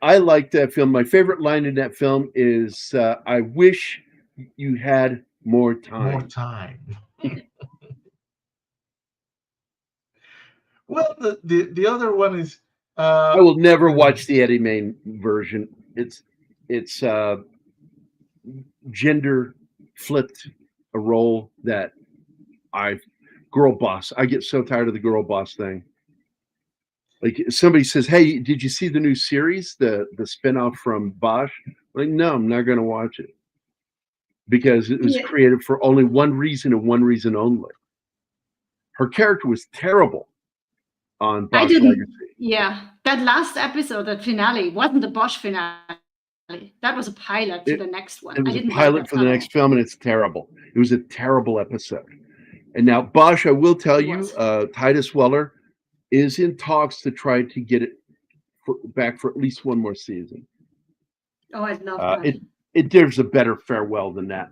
I like that film. My favorite line in that film is, "I wish you had more More time." time. Well, the other one is I will never watch the Eddie Main version. It's gender flipped a role that girl boss. I get so tired of the girl boss thing. Like somebody says, "Hey, did you see the new series, the spinoff from Bosch?" Like, no, I'm not going to watch it because it was Yeah. created for only one reason and one reason only. Her character was terrible on I Bosch didn't. Legacy. Yeah, that last episode, that finale, wasn't the Bosch finale. That was a pilot to the next one. It was I a didn't like pilot that for the at all. next film, and it's terrible. It was a terrible episode. And now Bosch, I will tell It you, was. Titus Weller is in talks to try to get it back for at least one more season. Oh, I love that. It deserves a better farewell than that.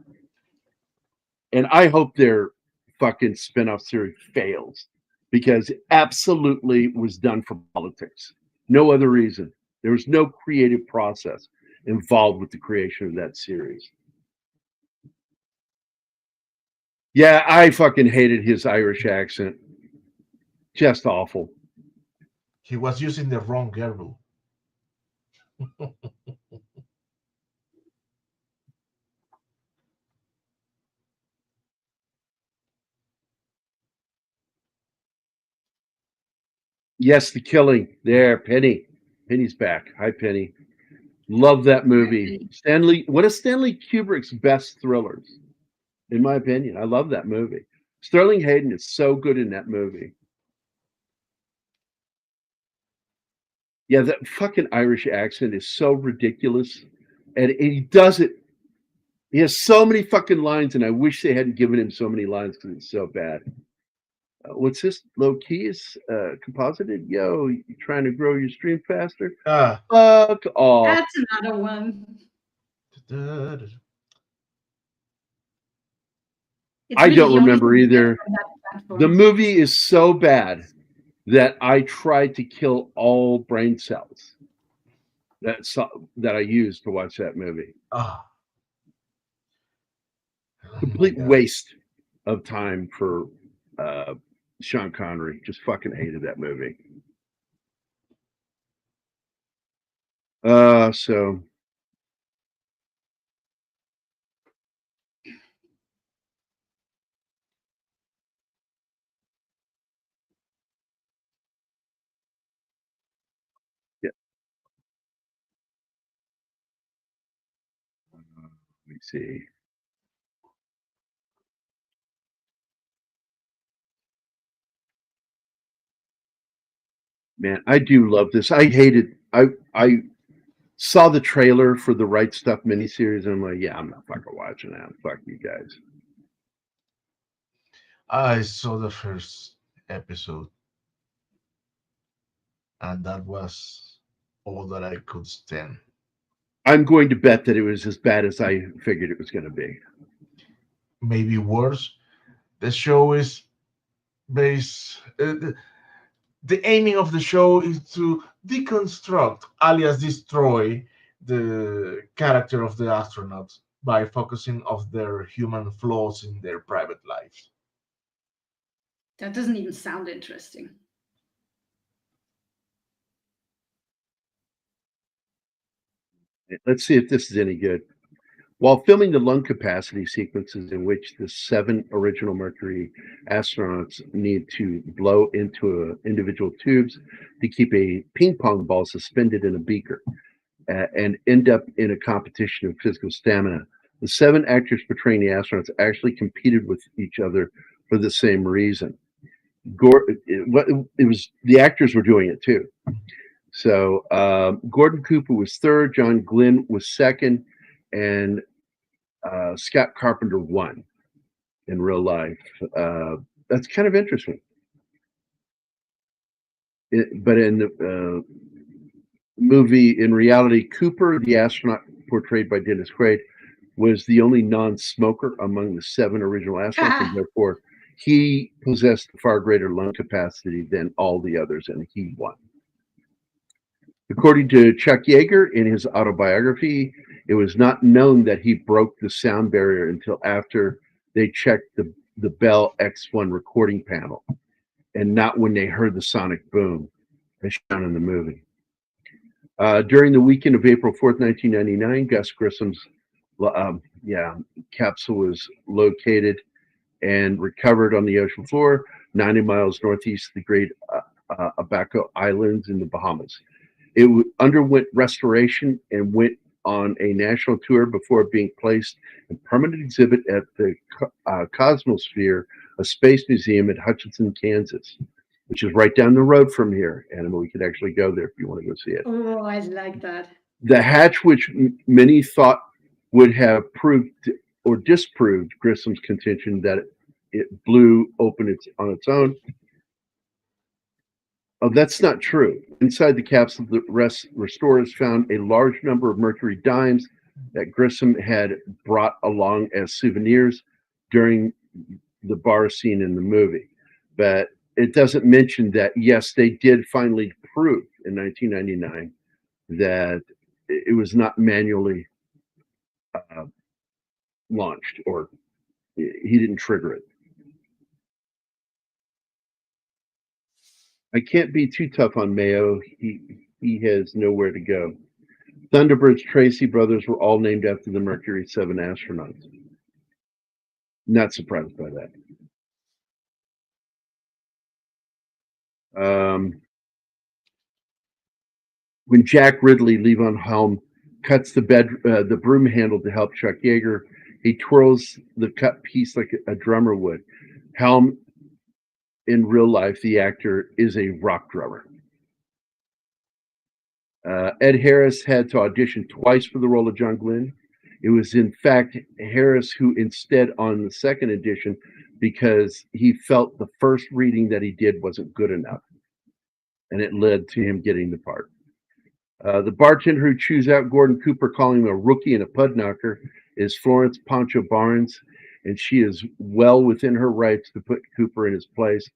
And I hope their fucking spinoff series fails because it absolutely was done for politics. No other reason. There was no creative process involved with the creation of that series. Yeah, I fucking hated his Irish accent. Just awful. He was using the wrong garble. Yes, The Killing. There, Penny. Penny's back. Hi, Penny. Love that movie. One of Stanley Kubrick's best thrillers, in my opinion. I love that movie. Sterling Hayden is so good in that movie. Yeah, that fucking Irish accent is so ridiculous. And he does it. He has so many fucking lines, and I wish they hadn't given him so many lines because it's so bad. What's this? Low key is composited? Yo, you trying to grow your stream faster? Fuck off. That's another one. It's I really don't the only remember thing either. from that platform. The movie is so bad that I tried to kill all brain cells that I used to watch that movie. Complete waste of time for Sean Connery. Just fucking hated that movie. So yeah. Let me see. Man, I do love this. I hated. I saw the trailer for the Right Stuff miniseries, and I'm like, yeah, I'm not fucking watching that. Fuck you guys. I saw the first episode, and that was all that I could stand. I'm going to bet that it was as bad as I figured it was going to be. Maybe worse. The show is based. The aiming of the show is to deconstruct, alias destroy, the character of the astronauts by focusing on their human flaws in their private lives. That doesn't even sound interesting. Let's see if this is any good. While filming the lung capacity sequences in which the 7 original Mercury astronauts need to blow into individual tubes to keep a ping pong ball suspended in a beaker and end up in a competition of physical stamina, the 7 actors portraying the astronauts actually competed with each other for the same reason. It was the actors were doing it too. So Gordon Cooper was third, John Glenn was second, and Scott Carpenter won in real life. That's kind of interesting. But in the movie, in reality, Cooper, the astronaut portrayed by Dennis Quaid, was the only non-smoker among the 7 original astronauts, and therefore he possessed far greater lung capacity than all the others, and he won. According to Chuck Yeager in his autobiography, it was not known that he broke the sound barrier until after they checked the Bell X1 recording panel, and not when they heard the sonic boom, as shown in the movie. During the weekend of April 4th, 1999, Gus Grissom's capsule was located and recovered on the ocean floor, 90 miles northeast of the Great Abaco Islands in the Bahamas. It underwent restoration and went on a national tour before being placed in permanent exhibit at the Cosmosphere, a space museum at Hutchinson, Kansas, which is right down the road from here. And we could actually go there if you want to go see it. Oh, I like that. The hatch, which many thought would have proved or disproved Grissom's contention that it blew open on its own. Oh, that's not true. Inside the capsule, the restorers found a large number of mercury dimes that Grissom had brought along as souvenirs during the bar scene in the movie. But it doesn't mention that, yes, they did finally prove in 1999 that it was not manually launched, or he didn't trigger it. I can't be too tough on Mayo. He has nowhere to go. Thunderbird's Tracy brothers were all named after the Mercury 7 astronauts. Not surprised by that. When Jack Ridley, Levon Helm, cuts the broom handle to help Chuck Yeager, he twirls the cut piece like a drummer would. Helm, in real life, the actor, is a rock drummer. Ed Harris had to audition twice for the role of John Glenn. It was, in fact, Harris who instead on the second edition, because he felt the first reading that he did wasn't good enough, and it led to him getting the part. The bartender who chews out Gordon Cooper, calling him a rookie and a pud knocker, is Florence Pancho Barnes, and she is well within her rights to put Cooper in his place.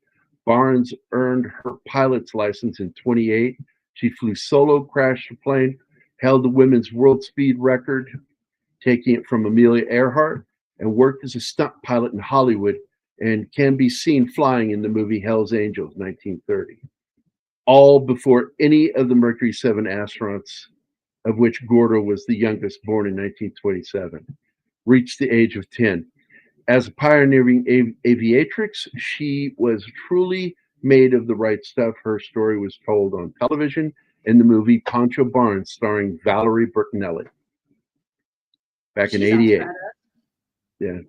Barnes earned her pilot's license in 28. She flew solo, crashed the plane, held the women's world speed record, taking it from Amelia Earhart, and worked as a stunt pilot in Hollywood, and can be seen flying in the movie Hell's Angels, 1930. All before any of the Mercury 7 astronauts, of which Gordo was the youngest, born in 1927, reached the age of 10. As a pioneering aviatrix, she was truly made of the right stuff. Her story was told on television in the movie Pancho Barnes, starring Valerie Bertinelli, back in '88. Yeah.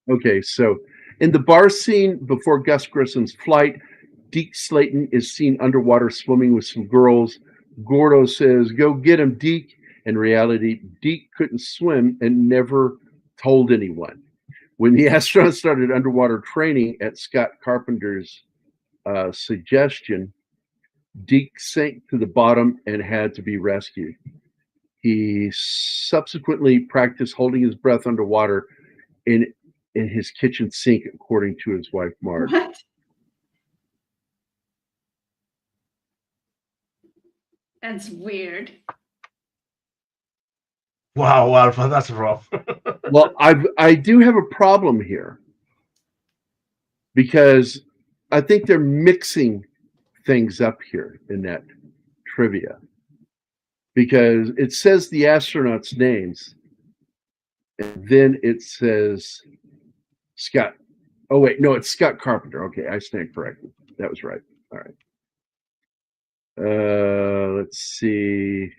Okay, so in the bar scene before Gus Grissom's flight, Deke Slayton is seen underwater swimming with some girls. Gordo says, "Go get him, Deke." In reality, Deke couldn't swim and never told anyone. When the astronauts started underwater training at Scott Carpenter's suggestion, Deke sank to the bottom and had to be rescued. He subsequently practiced holding his breath underwater in his kitchen sink, according to his wife, Marge. What? That's weird. Wow, Alpha, that's rough. Well, I do have a problem here, because I think they're mixing things up here in that trivia, because it says the astronauts' names, and then it says Scott. Oh wait, no, it's Scott Carpenter. Okay, I stand corrected. That was right. All right. Let's see.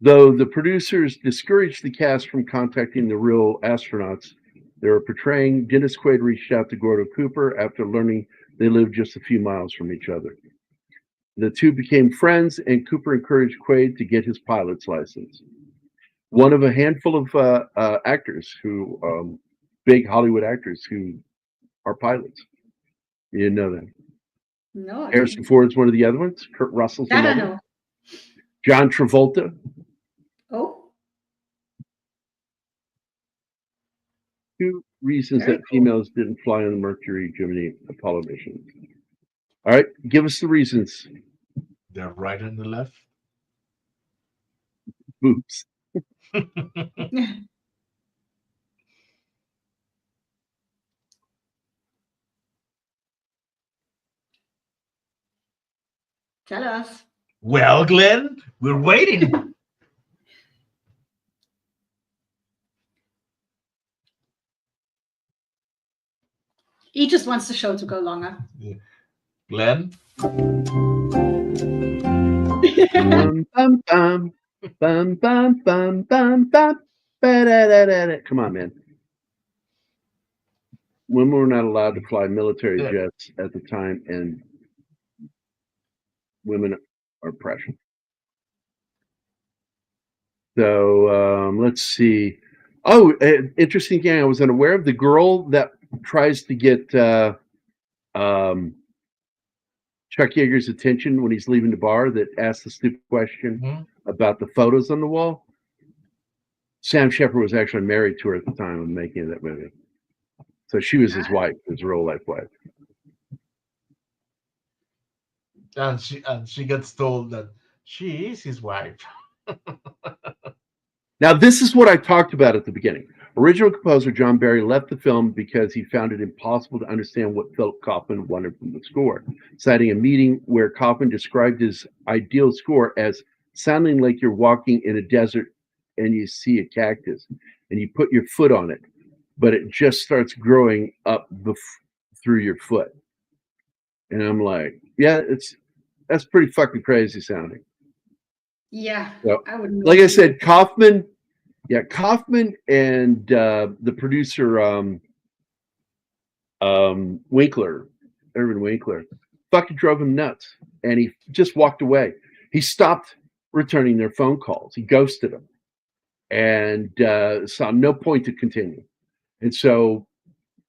Though the producers discouraged the cast from contacting the real astronauts they were portraying, Dennis Quaid reached out to Gordo Cooper after learning they lived just a few miles from each other. The two became friends, and Cooper encouraged Quaid to get his pilot's license. One of a handful of actors who, big Hollywood actors who are pilots. You didn't know that? No. Harrison Ford's one of the other ones. Kurt Russell's That I another. know. John Travolta. Oh, 2 reasons Very that cool. females didn't fly on the Mercury Gemini Apollo missions. All right, give us the reasons. The right and the left. Boobs. Tell us. Well, Glenn, we're waiting. He just wants the show to go longer. Glenn, Bum, bum, bum, bum, bum, bum, bum, bum, ba-da-da-da-da. Come on, man. Women were not allowed to fly military Yeah. jets at the time, and women are precious. So let's see. Oh, interesting thing. I was unaware of the girl that tries to get Chuck Yeager's attention when he's leaving the bar, that asks the stupid question about the photos on the wall. Sam Shepard was actually married to her at the time of making that movie. So she was his wife, his real life wife. and she gets told that she is his wife. Now, this is what I talked about at the beginning. Original composer John Barry left the film because he found it impossible to understand what Philip Kaufman wanted from the score, citing a meeting where Kaufman described his ideal score as sounding like you're walking in a desert and you see a cactus and you put your foot on it, but it just starts growing up through your foot. And I'm like, yeah, that's pretty fucking crazy sounding. Yeah, So, I would. like I said, Kaufman and the producer Winkler, Irvin Winkler, fucking drove him nuts, and he just walked away. He stopped returning their phone calls. He ghosted them, and saw no point to continue. And so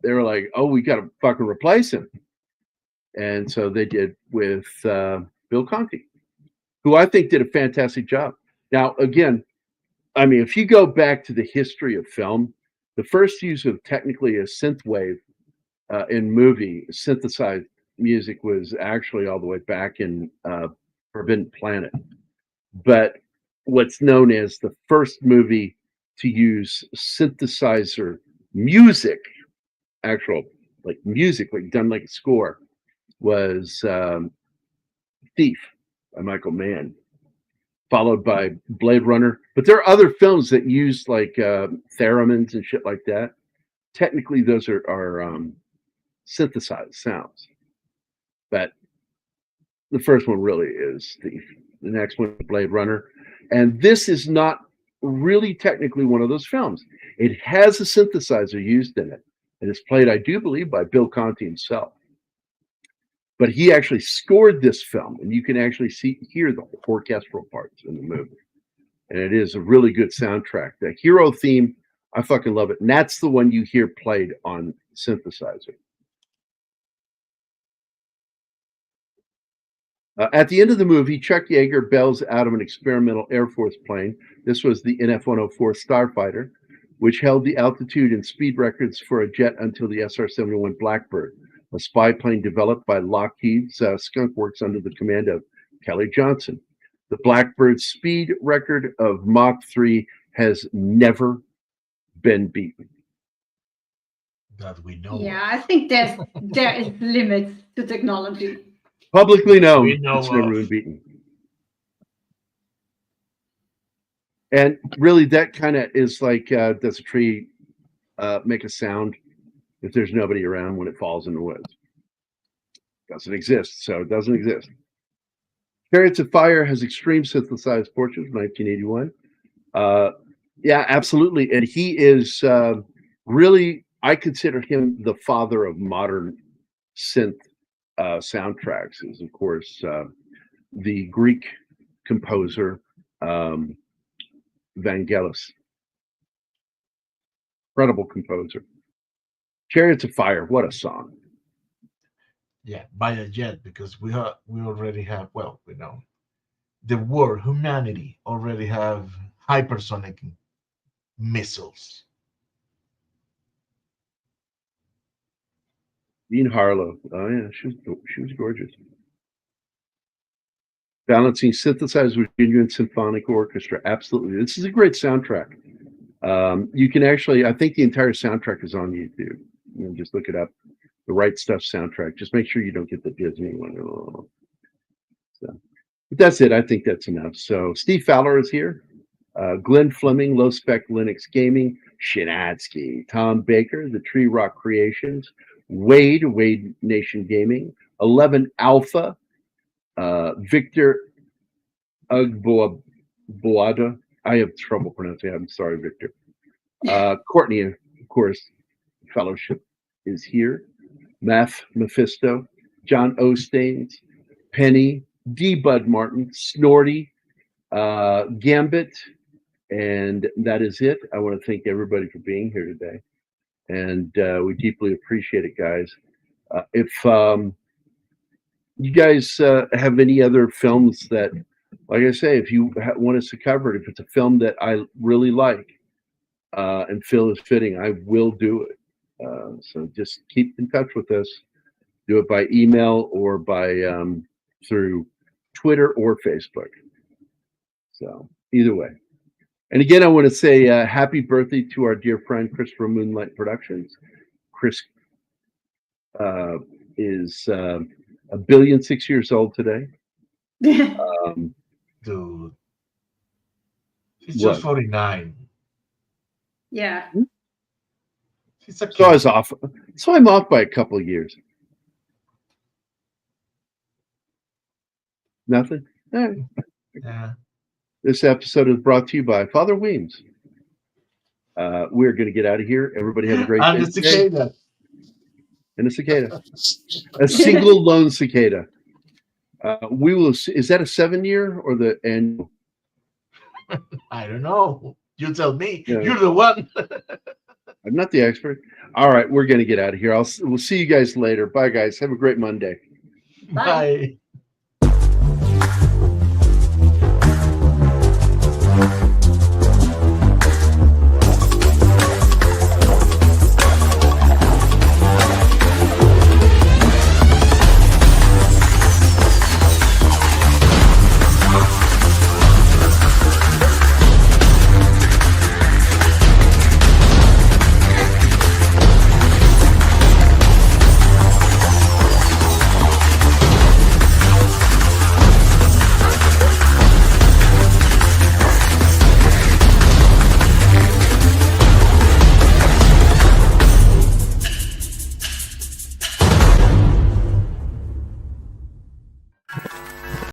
they were like, "Oh, we got to fucking replace him." And so they did with Bill Conti, who I think did a fantastic job. Now, again, I mean, if you go back to the history of film, the first use of technically a synthwave in movie synthesized music was actually all the way back in Forbidden Planet. But what's known as the first movie to use synthesizer music, actual like music, like done like a score, was Thief by Michael Mann, followed by Blade Runner. But there are other films that use like theremins and shit like that. Technically, those are synthesized sounds. But the first one really is Thief. The next one, Blade Runner. And this is not really technically one of those films. It has a synthesizer used in it. And it's played, I do believe, by Bill Conti himself. But he actually scored this film, and you can actually hear the orchestral parts in the movie. And it is a really good soundtrack. The hero theme, I fucking love it. And that's the one you hear played on synthesizer. At the end of the movie, Chuck Yeager bails out of an experimental Air Force plane. This was the NF-104 Starfighter, which held the altitude and speed records for a jet until the SR-71 Blackbird, a spy plane developed by Lockheed's Skunk Works under the command of Kelly Johnson. The Blackbird's speed record of Mach 3 has never been beaten. That we know. Yeah, I think there is limits to technology. Publicly known, We know it's never of. been beaten. And really, that kind of is like, does a tree make a sound if there's nobody around when it falls in the woods? Doesn't exist, so it doesn't exist. Chariots of Fire has extreme synthesized portions, 1981. Yeah, absolutely. And he is really, I consider him the father of modern synth soundtracks. Is, of course, the Greek composer Vangelis. Incredible composer. Chariots of Fire, what a song. Yeah, buy a jet, because we already have, well, we know the world, humanity, already have hypersonic missiles. Dean Harlow. Oh yeah, she was gorgeous. Balancing synthesized with genuine symphonic orchestra. Absolutely, this is a great soundtrack. You can actually, I think the entire soundtrack is on YouTube. You know, just look it up. The Right Stuff soundtrack. Just make sure you don't get the Disney one. Oh. So, but that's it. I think that's enough. So Steve Fowler is here. Glenn Fleming, Low Spec Linux Gaming, Shinatsky, Tom Baker, The Tree Rock Creations, Wade Nation Gaming, 11 Alpha, Victor Ugboada. I have trouble pronouncing it. I'm sorry, Victor. Courtney, of course, Fellowship is here. Math Mephisto, John Ostains, Penny, D. Bud Martin, Snorty, Gambit, and that is it. I want to thank everybody for being here today, and we deeply appreciate it, guys. If you guys have any other films that, like I say, if you want us to cover it, if it's a film that I really like and feel is fitting, I will do it. So just keep in touch with us. Do it by email or by through Twitter or Facebook. So either way. And again, I want to say happy birthday to our dear friend Christopher Moonlight Productions. Chris is 1,000,000,006 years old today. Dude, he's just 49. Yeah. He's a So I kid. was off. So I'm off by a couple of years. Nothing. All right. Yeah. This episode is brought to you by Father Weems. We're going to get out of here. Everybody have a great And day. the cicada. And a cicada. A single lone cicada. We will. Is that a 7-year or the annual? I don't know. You tell me. Yeah. You're the one. I'm not the expert. All right, we're going to get out of here. We'll see you guys later. Bye, guys. Have a great Monday. Bye. Bye.